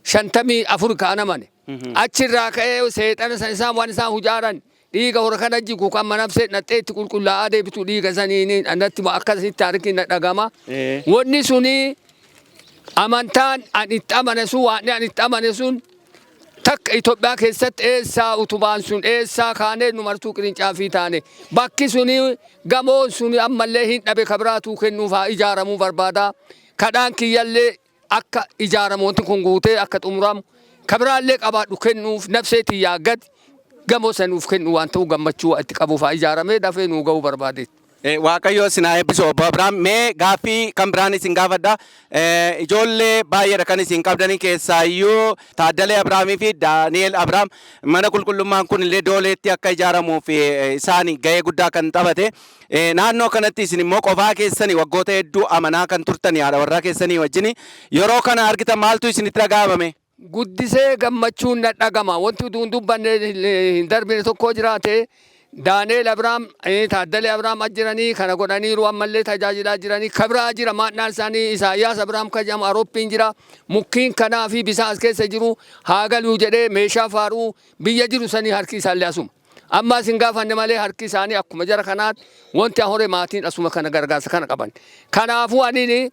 1954 ka'an amane. Achirraa ka'ee seexana san isaan waan isaan hujaaran dhiiga hora kana jigu kan manabsee nadheetti qulqullaa'aa deebitu dhiiga saniin anatti akkasitti harki na dhagama. Wanni suni amantaan an itti amane sun waan an itti amane sun takka Itoophiyaa keessatti eessaa utubaan sun eessaa kaanee nu martuu qirincaafi taane bakki suni gamoon suni ammallee hin dhabe kabiraatuu kennuuf haa ijaaramuu barbaada. Kadhaan kiyyallee akka ijaaramu wanti kun guutee akka xumuramu kabiraallee qabaadhu kennuuf nabseetii yaaggad gamoo sanuuf kennu waan ta'u gammachuu itti qabuuf haa ijaaramee dafee nuu ga'uu barbaade. Waaqayyo isin haa eebbisu obbo Abrahaam. Mee gaaffii kan biraan isin gaafadha. Ijoollee baay'eedha kan isin qabdanii keessaayyuu Taaddalee Abrahaamii fi Daani'eel Abrahaam mana qulqullummaan kun illee Dooleetti akka ijaaramuuf isaan gahee guddaa kan taphate. Naannoo kanatti isin immoo qofaa keessanii waggoota hedduu amanaa kan turtanii haadha warraa keessanii wajjin yeroo kana argitan maaltu isinitti dhaga'ame? Guddisee gammachuun na dhagama. Wanti dubbanne hin darbine tokko jiraate. Daani'eel Abrahaam Taaddalee Abrahaam ajjiranii kana godhaniiru ammallee tajaajilaa jiranii kabraa jira maadhaan isaanii Isaayyaas Abrahaam kan jedhamu Arooppiin jira mukkiin kanaa fi bisaan as keessa jiru haa galuu jedhee meeshaa faaruu biyya jiru sanii harki isaallee asuma. Amma isin gaafanne malee harki isaanii akkuma jara kanaatti wanti hore maatiin asuma kana gargaarsa kana qaban. Kanaafuu anini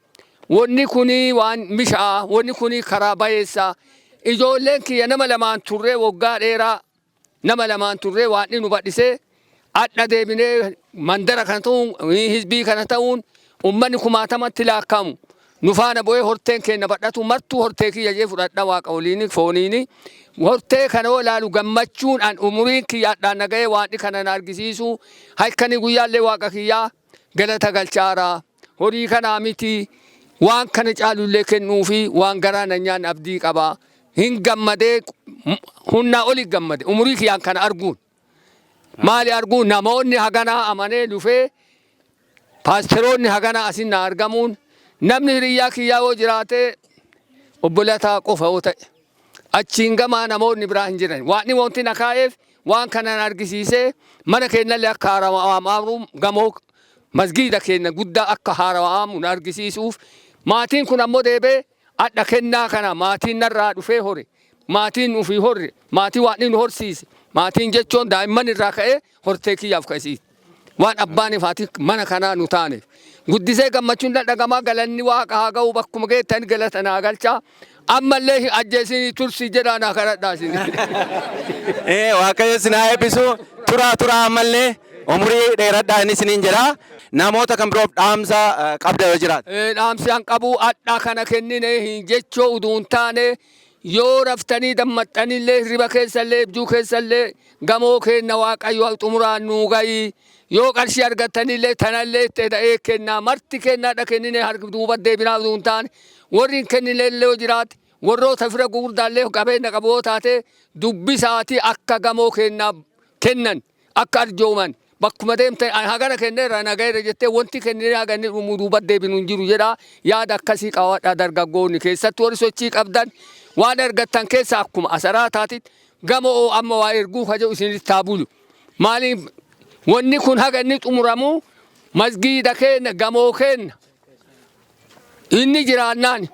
wanni kuni waan mishaa wanni kuni karaa bayeessaa ijoolleen kiyya nama lamaan turree waggaa dheeraa nama lamaan turree waan nu badhisee adda deebinee mandara kana ta'uun hizbii kana ta'uun ummanni kumaatamatti laakkamu nu faana bo'ee horteen keenya badhatu martuu hortee kiyya jee fudhadha waaqa waliin fooniin hortee kana olaalu gammachuun an umuriin kiyyaadhaan nagahee waan kana na argisiisu halkanii guyyaallee waaqa kiyyaa galata galchaaraa horii kanaa miti waan kana caalullee kennuufi waan garaa nanyaan abdii qabaa hin gammadee hunnaa oli gammade umurii kiyyaan kana arguun. Maali arguun namoonni haganaa amanee dhufee paasteroonni haganaa asin na argamuun namni hiriyyaa kiyyaa yoo jiraate obbolataa qofa yoo ta'e achiin gamaa namoonni biraa hin jiran waan wanti na kaa'eef waan kana na argisiisee mana keenyallee akka haarawaamu gamoo masgiida keenya guddaa akka haarawaamu na argisiisuuf maatiin kun ammoo deebee adda kennaa kana maatiin narraa dhufee hore maatiin ufii horre maatii waan nu horsiise maatiin jechuun daa'imman irraa ka'ee hortee kiyyaaf ka'isiis waan abbaan ifaati mana kanaa nu taaneef guddisee gammachuun dhagamaa galanni waaqa haa ga'u bakkuma geettan galata naa galchaa ammallee ajjeesinii tursi jedhaa naa kadhadhaa isin. Waaqayyo isin haa eebbisu turaa ammallee umurii dheeradhaa inni isiniin jedhaa. Namoota kan biroof dhaamsa qabda yoo jiraate. Dhaamsi an qabu adhaa kana kennine hin jechoo uduun taane yoo raftanii dammaxxanillee riba keessallee ibjuu keessallee gamoo kenna waaqayyo xumuraan nuu gayi yoo qarshii argattanillee tanallee itti ta'ee kennaa marti kennaadha kennine harka duuba deebinaa duun taane warri kennillee jiraate warroota fira gurguddaallee qabeenya qaboo taate dubbisaati akka gamoo kennan akka arjooman bakkuma deemte hagana kenneerra nagayeera jettee wanti kennine haganni duuba deebinu hin jiru jedha yaada akkasii qabaadha dargaggoonni keessatti warri sochii qabdan waan argattan keessa akkuma asaraa taatitti gamoo amma waa erguu kaje isinitti taabulu maaliif wanni kun haganni xumuramu masgiida kenna gamoo kenna inni jiraannaan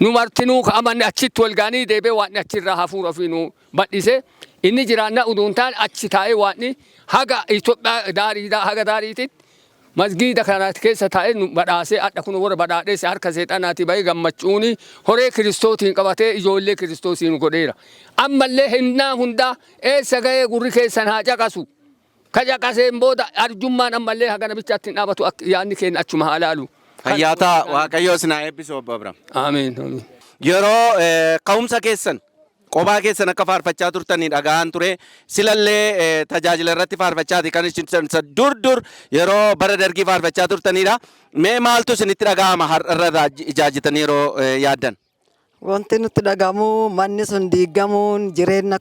nu martinuu amanne achitti walgaanii deebee waan achirraa hafuura fi nu badhise inni jiraanna uduuntaan achi taa'ee waan haga Itoophiyaa haga daariititti masgiida kanaatti keessa taa'ee nu badhaasee adda kun warra badhaadheesse harka seexanaati bahee gammachuuni horee kiristootiin qabatee ijoollee kiristoosiin godheera ammallee hinnaa hundaa eessa ga'ee gurri keessan haa caqasu kajaqaseen booda arjummaan ammallee hagana bichaatti hin dhaabatu yaadni keenya achuma haa laalu. Fayyaata waaqayyo sinaa eebbisu obbo Abrahaam. Ameen. Yeroo ka'umsa keessan qophaa keessan akka faarfachaa turtanii dhaga'an ture silallee tajaajila irratti faarfachaati kan isin dur yeroo bara dargii faarfachaa turtanidha. Mee maaltu isinitti dhaga'ama har'a ijaajjitanii yeroo yaaddan? Wanti nutti dhagamu manni sun diigamuun jireenya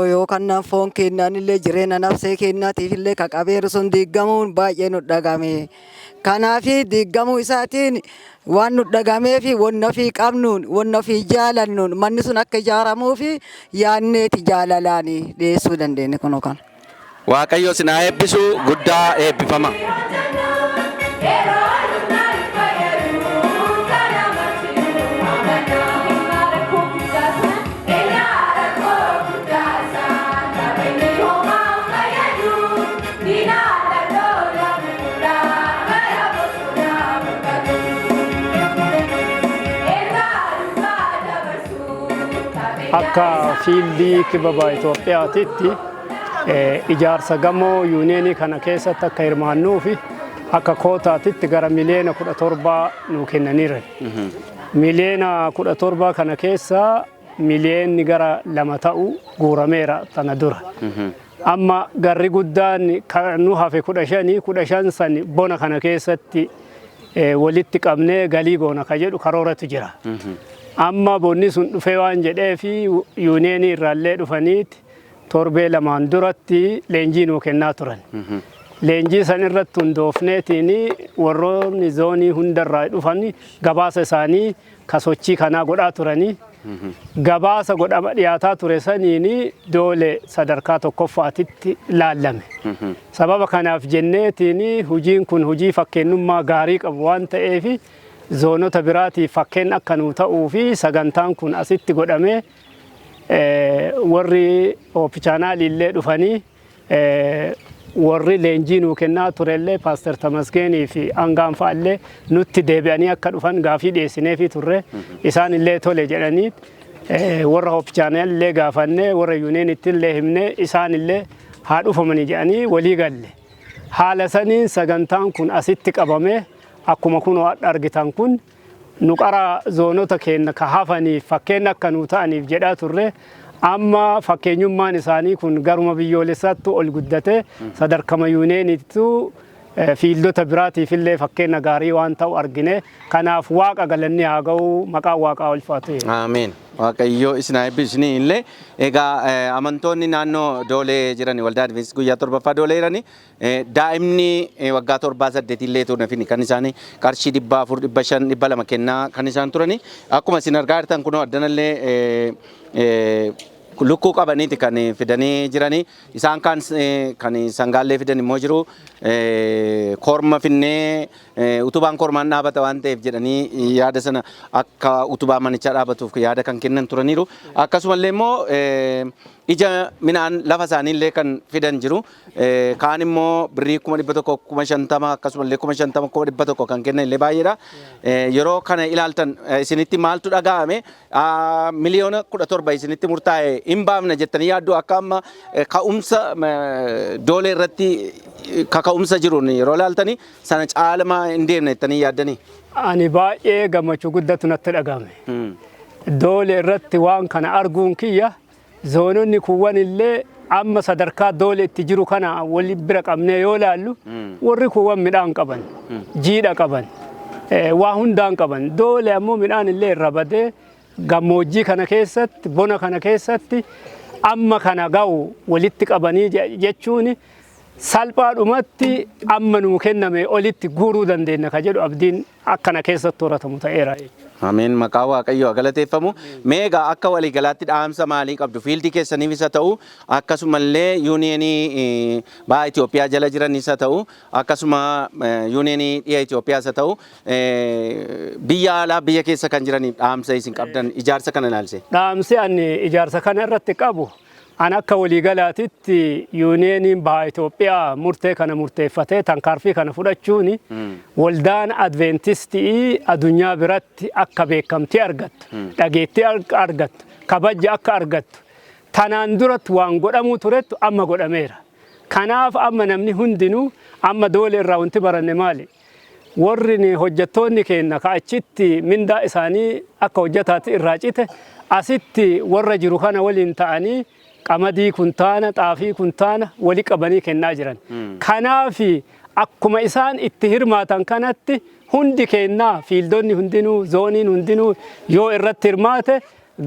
yookaan foon keenyaanillee jireenya nafsee keenyaatiif illee kaqabeeru sun diigamuun baay'ee nu dhagame. Kanaaf diigamuu isaatiin waan nu dhagamee fi wanna ofii qabnuun wanna ofii jaalannuun manni sun akka ijaaramuu fi yaanneeti jaalalaan dhiyeessuu dandeenya kun kan. Waaqayyo sinaa eebbisu guddaa eebbifama. Akka fiildii kibaba Itiyoophiyaatitti ijaarsa gamoo Yuniiyenii kana keessatti akka hirmaannuu fi akka kootaatitti gara miliyoona 17 nu kennaniiran. Miliyoona 17 kana keessa miliyoonni gara 2 ta'u guurameera tana dura. Amma garri guddaan kan nu hafe 15 san bona kana keessatti walitti qabnee galii goona ka jedhu karooratu jira. Amma bonni sun dhufee waan jedhee fi Yuniiyenii irraallee dhufaniiti torbee lamaan duratti leenjii nuu kennaa turan. Leenjii san irratti hundoofneetiin warroonni zoonii hundarraa dhufan gabaasa isaanii kasochii kanaa godhaa turanii. Gabaasa godhama dhiyaataa ture saniin Doolee sadarkaa tokkoffaatitti laallame. Sababa kanaaf jenneetiin hojiin kun hojii fakkeenyummaa gaarii qabu waan ta'eef zoonota biraatiif fakkeen akka nuu ta'uu fi sagantaan kun asitti godhamee warri oopichaanaalillee dhufanii warri leenjii nuu kennaa turellee Paaster Tamasgeenii fi Angaan fa'allee nutti deebi'anii akka dhufan gaafii dhiyeessineefi turre isaan illee tole jedhanii warra oopichaanaalillee gaafannee warra Yuniiyeeniitti illee himnee isaan illee haa dhufamanii jedhanii walii galle. Haala saniin sagantaan kun asitti qabamee akkuma kun argitan kun nu qara zoonota keenya ka hafaniif fakkeen akka nu ta'aniif jedhaa turre amma fakkeenyummaan isaanii kun garuma biyyoolessaatti ol guddate sadarkama Yuniiyeeniittu fiildota biraatiif illee fakkeenya gaarii waan ta'u argine kanaaf waaqa galanni haa ga'u maqaa waaqaa ulfaatu. Ameen. Waaqayyo isinaa eebbisni illee egaa amantoonni naannoo Doolee jiran waldaa Adiveentistii guyyaa 7ffaa Doolee jirani daa'imni waggaa 7-8 illee tuunafini kan isaanii qarshii 400 500 200 kennaa kan isaan turani akkuma isin argaa jirtan kunoo addanallee lukkuu qabaniiti kan fidanii jiranii isaan kan sangaallee fidan immoo jiru korma finnee utubaan kormaan dhaabata waan ta'eef jedhanii yaada sana akka utubaa manichaa dhaabatuuf yaada kan kennan turaniiru akkasumallee immoo ija minaan lafa isaaniillee kan fidan jiru kaan immoo birrii 100 150 akkasumallee 50 100 kan kennan illee baay'eedha yeroo kana ilaaltan isinitti maaltu dhaga'ame miliyoona 17 isinitti murtaa'e hin baafna jettanii yaaddu akka amma ka'umsa Doolee irratti kaka'umsa jiruun yeroo ilaaltanii sana caalamaa hin deemne jettanii yaaddanii. Ani baay'ee gammachuu guddatu natti dhaga'ame. Doolee irratti waan kana arguun kiyya zoononni kuwwan illee amma sadarkaa Doolee itti jiru kana wali bira qabnee yoo laallu warri kun waan midhaan qaban jiidha qaban waa hundaan qaban Doolee ammoo midhaan illee irra badee gammoojjii kana keessatti bona kana keessatti amma kana ga'u walitti qabanii jechuun salphaadhumatti amma nuu kenname olitti guuruu dandeenya ka jedhu abdiin akkana keessatti horatamu ta'eera. Ameen maqaa Waaqayyoo galateeffamu. Meegaa akka waliigalaatti dhaamsa maalii qabdu? Fiildii keessaniif isa ta'u akkasumallee Yuniiyenii Baha Itiyoophiyaa jala jiranis isa ta'u akkasuma Yuniiyenii dhiya Itiyoophiyaa isa ta'u biyya alaa biyya keessa kan jiraniif dhaamsa isin qabdan ijaarsa kana ilaalse. Dhaamsi ani ijaarsa kana irratti qabu an akka waliigalaatitti Yuniiyeeniin Baha Itiyoophiyaa murtee kana murteeffatee tankaarfii kana fudhachuun waldaan Adiveentistii addunyaa biratti akka beekamtii argattu dhageettii argattu kabaja akka argattu tanaan duratti waan godhamuu turettu amma godhameera. Kanaaf amma namni hundinuu amma Doolee irraa wanti baranne maali? Warri hojjettoonni keenya ka'achitti mindaa isaanii akka hojjetaatti irraa cite asitti warra jiru kana waliin ta'anii qamadii kuntaana xaafii kuntaana wali qabanii kennaa jiran. Kanaaf akkuma isaan itti hirmaatan kanatti hundi kennaa fiildonni hundinuu zooniin hundinuu yoo irratti hirmaate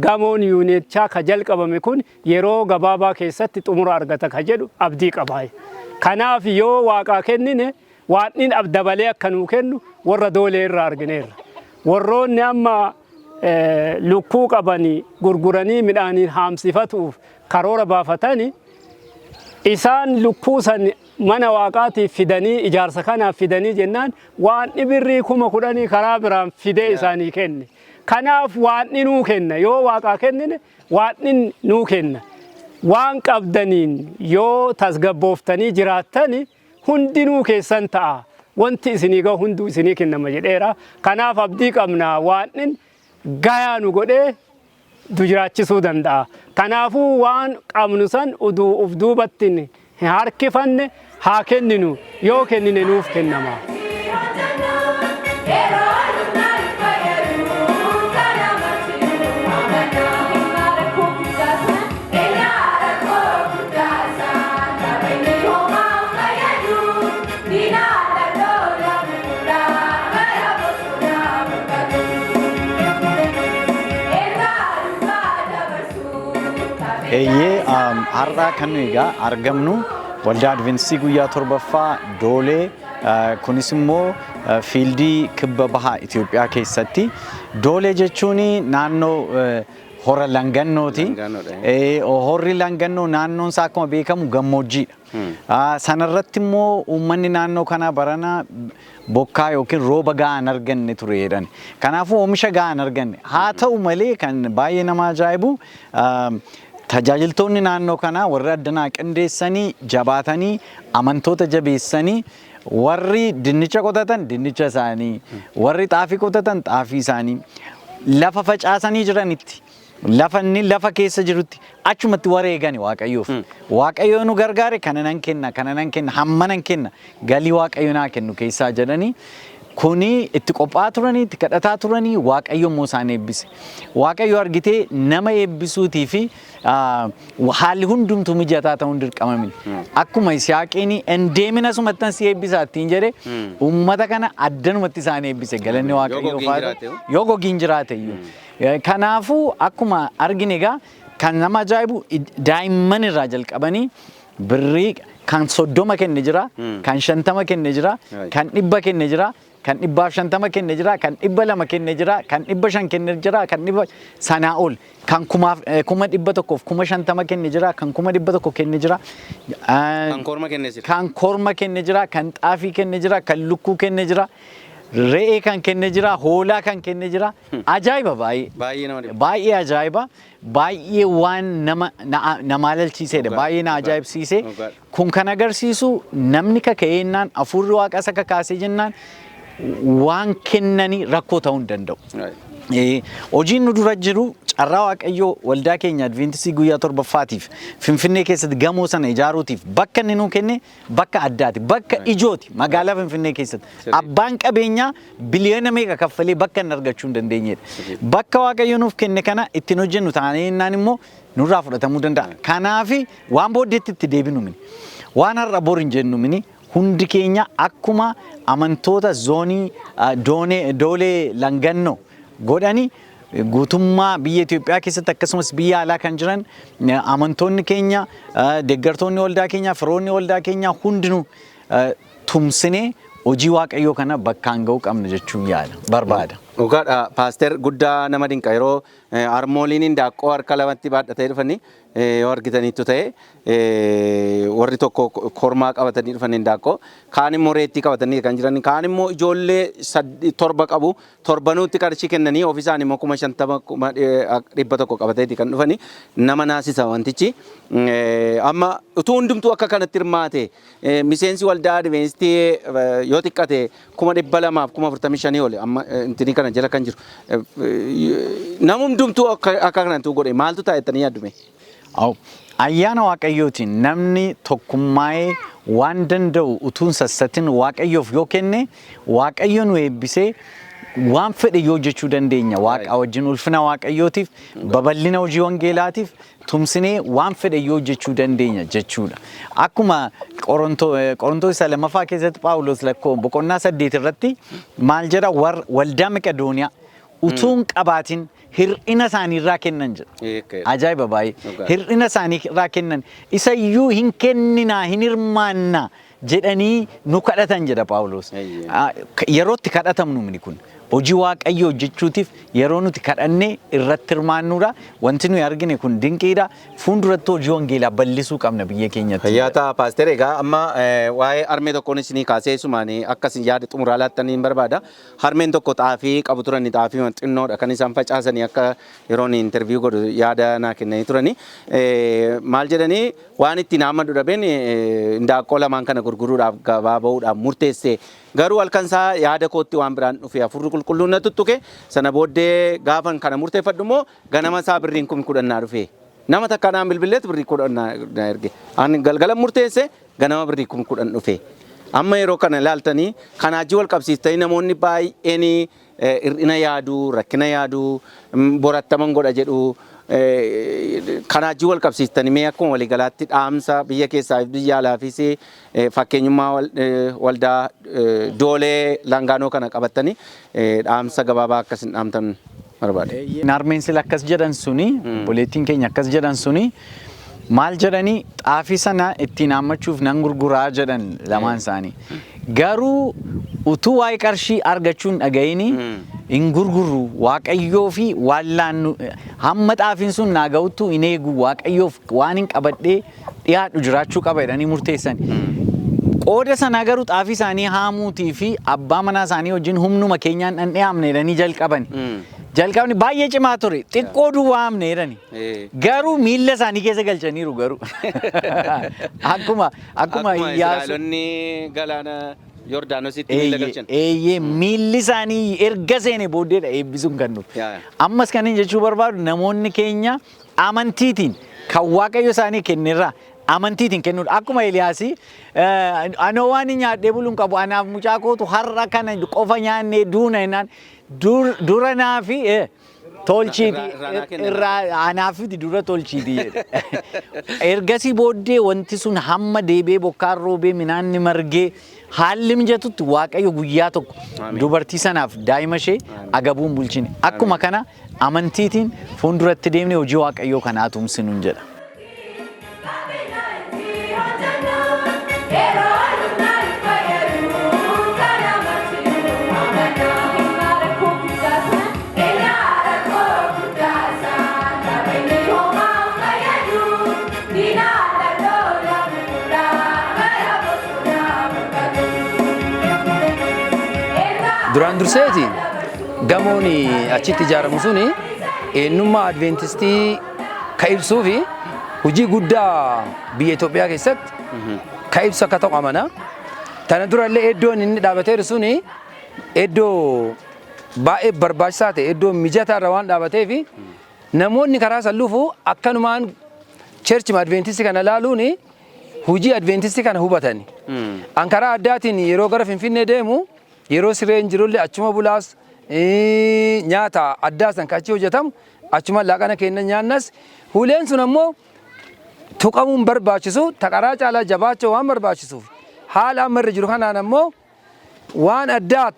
gamoon yuuneechaa ka jalqabame kun yeroo gabaabaa keessatti xumura argata ka jedhu abdii qaba. Kanaaf yoo waaqaa kennine waan inni dabalee akka nuu kennu warra Doolee irraa argineerra. Warroonni amma lukkuu qabanii gurguranii midhaaniin haamsifatuuf karoora baafatanii isaan lukkuu san mana waaqaatiif fidanii ijaarsa kanaaf fidanii jennaan waan birrii 10,000 karaa biraan fidee isaanii kenne. Kanaaf waan nuu kenna yoo waaqaa kennine waan nuu kenna. Waan qabdaniin yoo tasgabbooftanii jiraattani hundinuu keessan ta'a. Wanti isinii gahu hunduu isinii kennama jedheera. Kanaaf abdii qabna waan gayaa nu godhee jiraachisuu danda'a. Kanaafuu waan qabnu san uf duubatti harkifanne haa kenninu yoo kennine nuuf kennama. Har'aa kan nuyi egaa argamnu Waldaa Adiveentistii guyyaa torbaffaa Doolee kunis immoo fiildii kibba bahaa Itiyoophiyaa keessatti Doolee jechuun naannoo hora langannooti. Horri langannoo naannoon isaa akkuma beekamu gammoojjiidha. Sanarratti immoo uummanni naannoo kanaa barana bokkaa yookiin rooba gahaa hin arganne ture jedhan. Kanaafuu oomisha gahaa hin arganne. Haa ta'u malee kan baay'ee nama ajaa'ibu tajaajiltoonni naannoo kanaa warri addanaa qindeessanii jabaatanii amantoota jabeessanii warri dinnicha qotatan dinnicha isaanii warri xaafii qotatan xaafii isaanii lafa facaasanii jiranitti lafa keessa jirutti achumatti wareegani Waaqayyoof. Waaqayyo nu gargaare kana nan kenna hamma nan kenna galii Waaqayyo naa kennu keessaa jedhanii kuni itti qophaa turanii itti kadhataa turanii Waaqayyo immoo isaan eebbise. Waaqayyo argitee nama eebbisuutii fi haalli hundumtuu mijataa ta'uun dirqamamin. Akkuma Isiyaaqiin endeemina sumattan si eebbisaa ittiin jedhe uummata kana addanumatti isaan eebbise galanni Waaqayyoof haa ta'u yoo gogiin jiraate iyyuu. Kanaafuu akkuma argine egaa kan nama ajaa'ibu daa'imman irraa jalqabanii birrii kan 30 kenne jira, kan 50 kenne jira, kan 100 kenne jira, kan 150 kenne jira, kan 200 kenne jira, kan 500 kenne jira, kan 100 sanaa ol, kan 150 kenne jira, kan 100 kenne jira, Kan korma kenne jira. kan korma kenne jira, kan xaafii kenne jira, kan lukkuu kenne jira. Re'ee kan kenne jira, hoolaa kan kenne jira. Ajaa'iba baay'ee. Baay'ee ajaa'iba. Baay'ee waan nama laalchiseedha. Baay'ee na ajaa'ibsiise. Kun kan agarsiisu namni kaka'eennaan hafuurri Waaqaa isa kakaasee jennaan waan kennanii rakkoo ta'uu hin danda'u. Hojiin nu dura jiru carraa Waaqayyoo waldaa keenya Adiveentistii guyyaa torbaffaatiif Finfinnee keessatti gamoo sana ijaaruutiif bakka inni nuu kenne bakka addaati. Bakka ijooti magaalaa Finfinnee keessatti. Abbaan qabeenyaa biliyoona meeqa kaffalee bakka inni argachuu hin dandeenyedha. Bakka Waaqayyo nuuf kenne kana ittiin hojjennu taanee jennaan immoo nurraa fudhatamuu danda'a. Kanaafi waan booddeetti itti deebinu mini. Waan har'a bor hin jennu mini hundi keenya akkuma amantoota zoonii Doolee Langannoo godhani guutummaa biyya Itoophiyaa keessatti akkasumas biyya alaa kan jiran amantoonni keenya deeggartoonni waldaa keenya firoonni waldaa keenya hundinuu tumsinee hojii waaqayyoo kana bakkaan ga'uu qabna jechuun yaada barbaada. Dhugaadha paaster guddaa nama dinqa yeroo harmooliin indaaqqoo harka lamatti baadhatee dhufanii yoo argitaniittu ta'e warri tokko kormaa qabatanii dhufan indaaqqoo kaan immoo reettii qabatanii kan jiran kaan immoo ijoollee 7 qabu torbanuutti qarshii kennanii ofisaan immoo 50,100 qabateeti kan dhufanii nama naasisa wantichi amma utuu hundumtuu akka kanatti hirmaate miseensi waldaa Adiveentistii yoo xiqqate 245 ol amma intini kana jala kan jiru namumdumtuu akka kanatu godhe maaltu taa'ettanii yaadume? Ayyaana waaqayyootiin namni tokkummaa'ee waan danda'u utuun sassatin waaqayyoof yoo kenne waaqayyo nu eebbisee waan fedhe yoo jechuu dandeenya waaqa wajjin ulfina waaqayyootiif babal'ina hojii wangeelaatiif tumsinee waan fedhe yoo jechuu dandeenya jechuudha. Akkuma Qorontoos 2 keessatti Phaawulos boqonnaa 8 irratti maal jedha waldaa Maqedooniyaa utuun qabaatiin hir'ina isaanii irraa kennan jedha. Ajaa'iba baay'ee. Hir'ina isaanii irraa kennan isa iyyuu hin kenninaa hin hirmaannaa jedhanii nu kadhatan jedha Phaawulos. Yerootti kadhatamnu mini kun hojii waaqayyoo hojjechuutiif yeroo nuti kadhannee irratti hirmaannuudha. Wanti nuyi argine kun dinqiidha. Fuulduratti hojii wangeelaa bal'isuu qabna biyya keenyatti. Fayyaata paaster egaa amma waa'ee harmee tokkoon isinii kaasee sumaanii akkasin yaada xumuraa laattanii barbaada. Harmeen tokko xaafii qabu turani xaafii xinnoodha kan isaan facaasanii akka yeroon interview godhu yaada naa kennanii turani. Maal jedhanii waan itti nama dhabeen indaaqqoo lamaan kana gurguruudhaaf gabaa ba'uudhaaf murteessee garuu halkansaa yaada kootti waan biraan dhufe afurri qulqulluun na tuttuqe sana booddee gaafan kana murteeffadhu immoo ganama isaa birriin 10,000 dhufe nama takkaadhaan bilbileet birrii 10 erge ani galgala murteesse ganama birrii 10,000 dhufe amma yeroo kana ilaaltanii kanaajii wal qabsiistanii namoonni baay'een hir'ina yaadu rakkina yaadu borattaman godha jedhu kanaajii wal qabsiistanii mee akkuma waliigalaatti dhaamsa biyya keessaa biyya alaafis fakkeenyummaa waldaa Doolee Langaanoo kana qabattanii dhaamsa gabaabaa akkasin dhaamtan barbaade. Harmeen sila akkas jedhan suni boleettiin keenya akkas jedhan suni maal jedhanii xaafii sana ittiin haammachuuf nan gurguraa jedhan lamaan isaanii. Garuu utuu waa'ee qarshii argachuun dhaga'ini hin gurgurru waaqayyoo fi wallaan hamma xaafiin sun naa ga'uttu hin eegu waaqayyoof waan hin qabadhee dhiyaadhu jiraachuu qaba jedhanii murteessan. Qooda sana garuu xaafii isaanii haamuutii fi abbaa manaa isaanii wajjin humnuma keenyaan dhandheamne jedhanii jalqaban. Jalqabni baay'ee cimaa ture xiqqoo duwwaa hamne jedhani garuu miilla isaanii keessa galchaniiru garuu akkuma Israa'eloonni galaana Yordaanositti miilla galchan. Miilli isaanii erga seene booddeedha eebbisuun kan nuuf. Ammas kan hin jechuu barbaadu namoonni keenya amantiitiin kan waaqayyo isaanii kennirraa amantiitiin kennuudha. Akkuma Eliyaasii anoo waan nyaadhee buluun qabu anaaf mucaa kootu har'a kana qofa nyaannee duuna jennaan dura naafi tolchiiti irraa anaafiti dura tolchiiti jedhe. Ergasii booddee wanti sun hamma deebee bokkaan roobee minaanni margee haalli mijatutti waaqayyo guyyaa tokko dubartii sanaaf daa'ima ishee agabuun bulchine. Akkuma kana amantiitiin fuulduratti deemnee hojii waaqayyoo kanaa tumsinuun jedha. Duraan durseeti gamoon achitti ijaaramu suni eenyummaa Adiveentistii ka ibsuu fi hojii guddaa biyya Itoophiyaa keessatti ka ibsu akka ta'u amana. Tana durallee iddoon inni dhaabateeru suni iddoo baay'ee barbaachisaa ta'e iddoo mijataa irra waan dhaabateef namoonni karaa salluufu akkanumaan cheerchima Adiveentistii kana ilaaluun hojii Adiveentistii kana hubatani. An karaa addaatiin yeroo gara Finfinnee deemu yeroo sireen jirullee achuma bulaas nyaata addaa san kachi hojjetamu achuma laaqana kenna nyaannas uleen sun ammoo tuqamuun barbaachisu taqaraa caalaa jabaachuu waan barbaachisuuf haala amma irra jiru kanaan ammoo waan addaa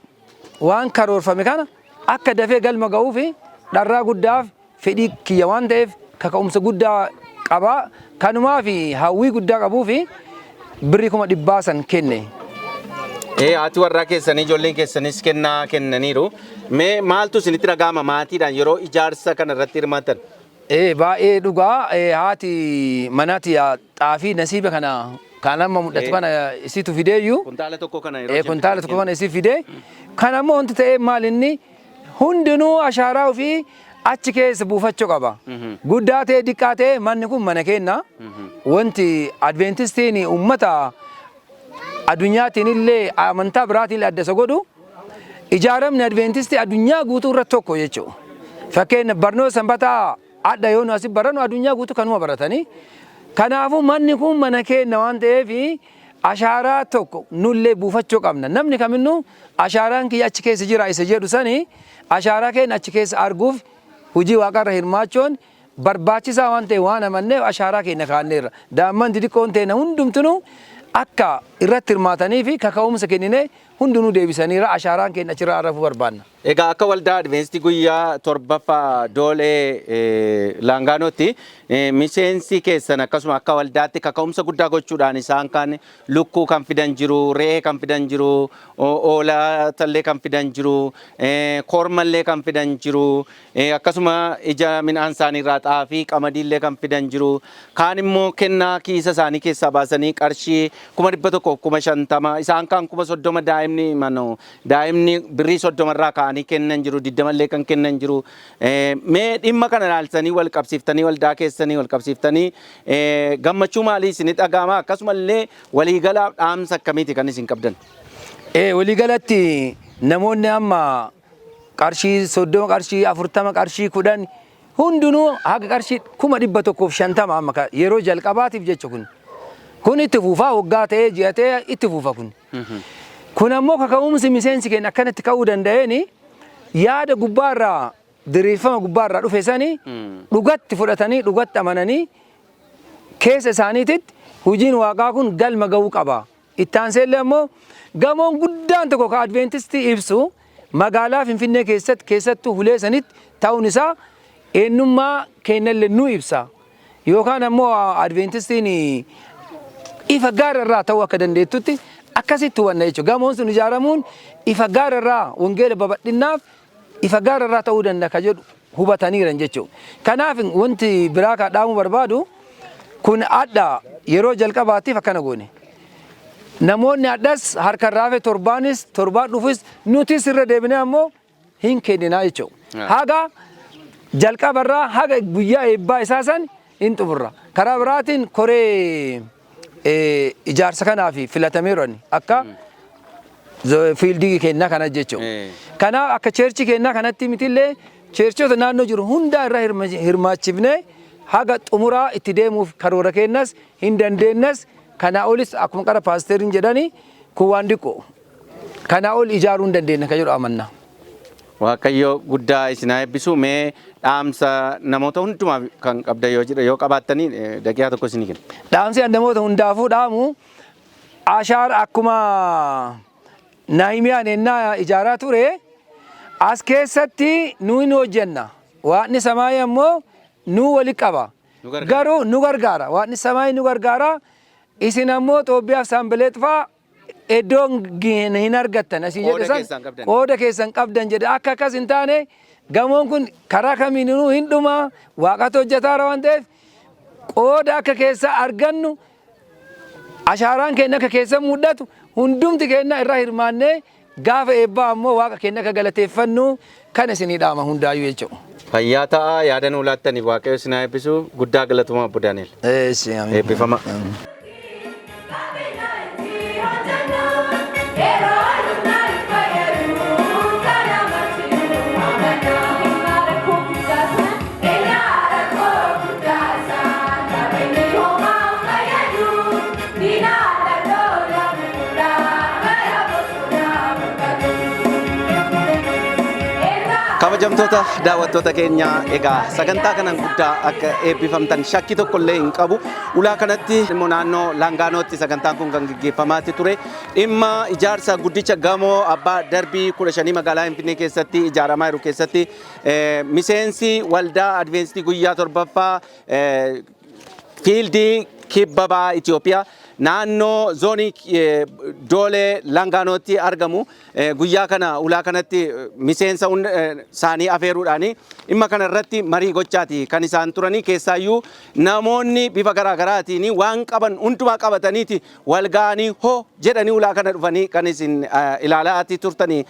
waan karoorfame kana akka dafee galma ga'uu fi dharraa guddaaf fedhii kiyya waan ta'eef kaka'umsa guddaa qabaa kanumaa fi hawwii guddaa qabuu fi birrii 100,000 kenne. Ati warraa keessanii ijoolleen keessanis kennaa kennaniiru. Mee maaltu isinitti dhaga'ama maatiidhaan yeroo ijaarsa kana irratti hirmaatan? Baay'ee dhugaa haati manaati xaafii nasiiba kana kan amma mul'atu kana isitu fideeyyu. Kuntaala tokko kana yeroo kuntaala tokko kana isi fidee. Kan ammoo wanti ta'e maal inni hundinuu ashaaraa ofii achi keessa buufachuu qaba. Guddaa ta'e xiqqaa ta'e manni kun mana kenna. Wanti Adiveentistiin uummata addunyaatiin illee amantaa biraatiin illee adda isa godhu ijaaramni Adiveentistii addunyaa guutuu irratti tokko jechuudha. Fakkeenya barnoota sanbataa adda yoo nu asii barannu addunyaa guutuu kanuma baratanii. Kanaafuu manni kun mana kenna waan ta'eef ashaaraa tokko nullee buufachuu qabna. Namni kaminnuu ashaaraan kiyya achi keessa jira isa jedhu sani ashaaraa keenya achi keessa arguuf hojii waaqarra hirmaachuun barbaachisaa waan ta'e waan amanneef ashaaraa keenya kaanneerra. Daa'imman xixiqqoon ta'e hundumtuu akka irratti hirmaatanii fi kaka'umsa kennine hundinuu deebisaniira ashaaraan keenya achirraa arrafuu barbaanna. Egaa akka waldaa Adiveentistii guyyaa torbaffaa Doolee Laangaanootti miseensi keessan akkasuma akka waldaatti kaka'umsa guddaa gochuudhaan isaan kan lukkuu kan fidan jiru, re'ee kan fidan jiru, hoolaatallee kan fidan jiru, kormallee kan fidan jiru, akkasuma ija midhaan isaaniirraa xaafii qamadiillee kan fidan jiru. Kaan immoo kennaa kiisa isaanii keessaa baasanii qarshii 100,000 50,000 isaan kaan 30 daa'imni birrii 30 irraa kaanii kennan jiru 20 kan kennan jiru. Mee dhimma kana ilaalsanii wal qabsiiftanii waldaa keessanii wal qabsiiftanii gammachuu maalii isinit dhaga'ama akkasumallee waliigala dhaamsa akkamiiti kan isin qabdan? Waliigalatti namoonni amma qarshii 30 qarshii 40 qarshii 10 hundinuu haga qarshii 150 amma yeroo jalqabaatiif jecha kun itti fufaa waggaa ta'ee ji'a ta'ee itti fufa kun ammoo kaka'umsi miseensi keenya akkanatti ka'uu danda'eeni yaada gubbaarraa diriirfama gubbaarraa dhufe sanii dhugatti fudhatanii dhugatti amananii keessa isaaniititti hojiin waaqaa kun galma ga'uu qaba. Itti aanseellee ammoo gamoon guddaan tokko ka Adiveentistii ibsu magaalaa Finfinnee keessattuu hulee sanitti ta'uun isaa eenyummaa keenyallee nu ibsa. Yookaan ammoo Adiveentistiin ifa gaararraa ta'uu akka dandeettutti akkasitti hubanna jechuudha. Gamoon sun ijaaramuun ifa gaararraa wangeela babal'innaaf ifa gaararraa ta'uu danda'a ka jedhu hubataniiran jechuudha. Kanaaf wanti biraa kaadhaamuu barbaadu kun adda yeroo jalqabaatiif akkana goone. Namoonni addas harka raafe torbaan dhufus nutis irra deebinee ammoo hin kenninaa jechuudha. Haga jalqabarraa haga guyyaa eebbaa isaa san hin xumurra. Karaa biraatiin koree ijaarsa kanaaf filatameerani akka fiildii kennaa kana jechuudha. Kanaaf akka cheerchi kennaa kanatti mitillee cheerchota naannoo jiru hundaa irraa hirmaachifnee haga xumuraa itti deemuuf karoora kennas hin dandeenyas kanaa olis akkuma qara paasteriin jedhani kun waan diqqoo kanaa ol ijaaruu hin dandeenya kan jedhu amanna. Waaqayyo guddaa isin haa eebbisu. Mee dhaamsa namoota hundumaaf kan qabda yoo qabaattanii daqiiqaa tokko isinii kenna. Dhaamsi namoota hundaafuu dhaamu ashaara akkuma Naahimiyaan ennaa ijaaraa ture as keessatti nu hin hojjenna. Waaqni samaayii ammoo nu walitti qaba. Garuu nu gargaara. Waaqni samaayii nu gargaara. Isin ammoo Itoophiyaaf Saambeleet fa'aa iddoon hin argattan asii jedhe san qooda keessan qabdan jedhe akka akkas hin taane gamoon kun karaa kamiinuu hin dhuma waaqatu hojjetaara waan ta'eef qooda akka keessa argannu ashaaraan keenya akka keessa mul'atu hundumti keenya irraa hirmaannee gaafa eebbaa ammoo waaqa keenya akka galateeffannu kan isinii dhaama hundaayyuu jechuudha. Fayyaa ta'aa yaada nuu laattaniif waaqayyo isin haa eebbisu. Guddaa galatoomaa Obbo Daani'el. Eebbifama. Kabajamtoota daawwattoota keenya egaa sagantaa kanaan guddaa akka eebbifamtan shakkii tokko illee hin qabu. Ulaa kanatti immoo naannoo Laangaanootti sagantaan kun kan gaggeeffamaatti ture. Dhimma ijaarsa guddicha gamoo abbaa darbii 15 magaalaa Finfinnee keessatti ijaaramaa jiru keessatti miseensi waldaa Adiveentistii guyyaa 7ffaa fiildii kibba Baha Itiyoophiyaa naannoo zoonii Doolee Laangaanootti argamu. Guyyaa kana ulaa kanatti miseensa isaanii afeeruudhaan dhimma kana irratti marii gochaati kan isaan turanii keessaayyuu namoonni bifa garaagaraatiin waan qaban hundumaa qabataniiti wal ga'anii hoo jedhanii ulaa kana dhufanii kan isin ilaalaatti turtanii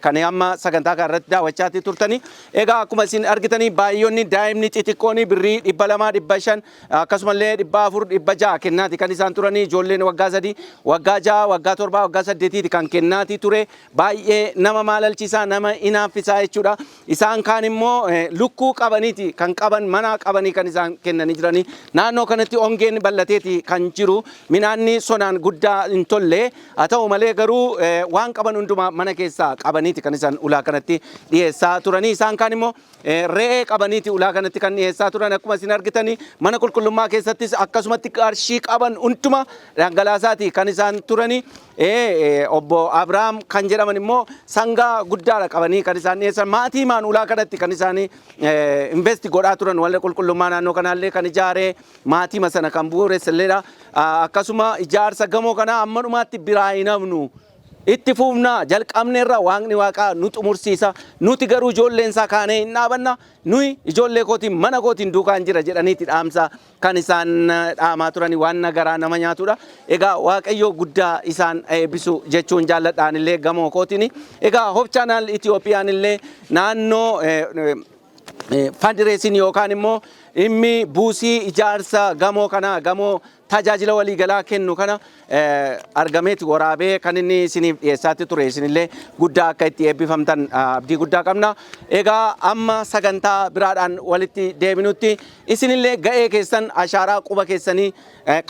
kan amma sagantaa kana irratti daawwachaatti turtanii. Egaa akkuma isin argitanii baay'oonni daa'imni xixiqqoon birrii 200 500 akkasumallee 400 600 kennaati kan isaan turanii. Ijoolleen waggaa 3 waggaa 6 waggaa 7 waggaa 8 kan kennaati ture. Baay'ee nama maalalchiisaa nama inaaffisaa jechuudha. Isaan kaan immoo lukkuu qabaniiti kan qaban mana qabanii kan isaan kennanii jiranii. Naannoo kanatti ongeen bal'ateeti kan jiru. Minaanni sonaan guddaa hin tolle. Haa ta'u malee garuu waan qaban hundumaa mana keessaa qabaniiti kan isaan ulaa kanatti dhiyeessaa turanii. Isaan kaan immoo re'ee qabaniiti ulaa kanatti kan dhiyeessaa turan. Akkuma isin argitanii mana qulqullummaa keessattis akkasumatti qarshii qaban hundumaa dhangalaasaati kan isaan turanii. Obbo Abrahaam kan jedhaman immoo sangaa guddaadha qabanii kan isaan dhiyeessan maatii maan ulaa kanatti kan isaan investi godhaa turan walda qulqullummaa naannoo kanaallee kan ijaaree maatii sana kan bu'uureessalleedha. Akkasuma ijaarsa gamoo kanaa amma dhumaatti biraa hin hafnu. Itti fuufnaa jalqabneerra waaqni waaqaa nu xumursiisa. Nuti garuu ijoolleen isaa kaanee hin dhaabanna. Nuyi ijoollee kootiin mana kootiin duukaan jira jedhaniiti dhaamsa kan isaan dhaamaa turani waan nagaraa nama nyaatudha. Egaa waaqayyo guddaa isaan eebbisu jechuun jaalladhaan illee gamoo kootiin. Egaa Hope Channel Itiyoophiyaan illee naannoo fundraising yookaan immoo dhimmi buusii ijaarsa gamoo kana gamoo tajaajila waliigalaa kennu kana argameeti waraabee kan inni isiniif dhiyeessaatti ture. Isinillee guddaa akka itti eebbifamtan abdii guddaa qabna. Egaa amma sagantaa biraadhaan walitti deebinutti isinillee ga'ee keessan ashaaraa quba keessanii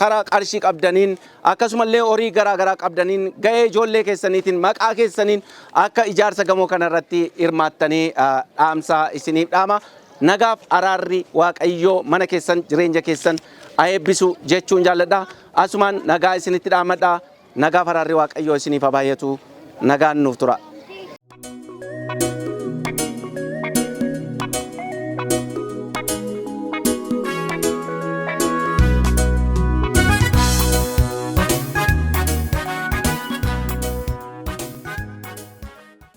karaa qarshii qabdaniin akkasumallee horii garaagaraa qabdaniin ga'ee ijoollee keessaniitiin maqaa keessaniin akka ijaarsa gamoo kanarratti hirmaattanii dhaamsa isiniif dhaama. Nagaaf araarri waaqayyoo mana keessan jireenya keessan eebbisu jechuun jaalladha. Asumaan nagaa isinitti dhaamadha. Nagaaf araarri waaqayyoo isiniif haa baay'atu. Nagaan nuuf tura.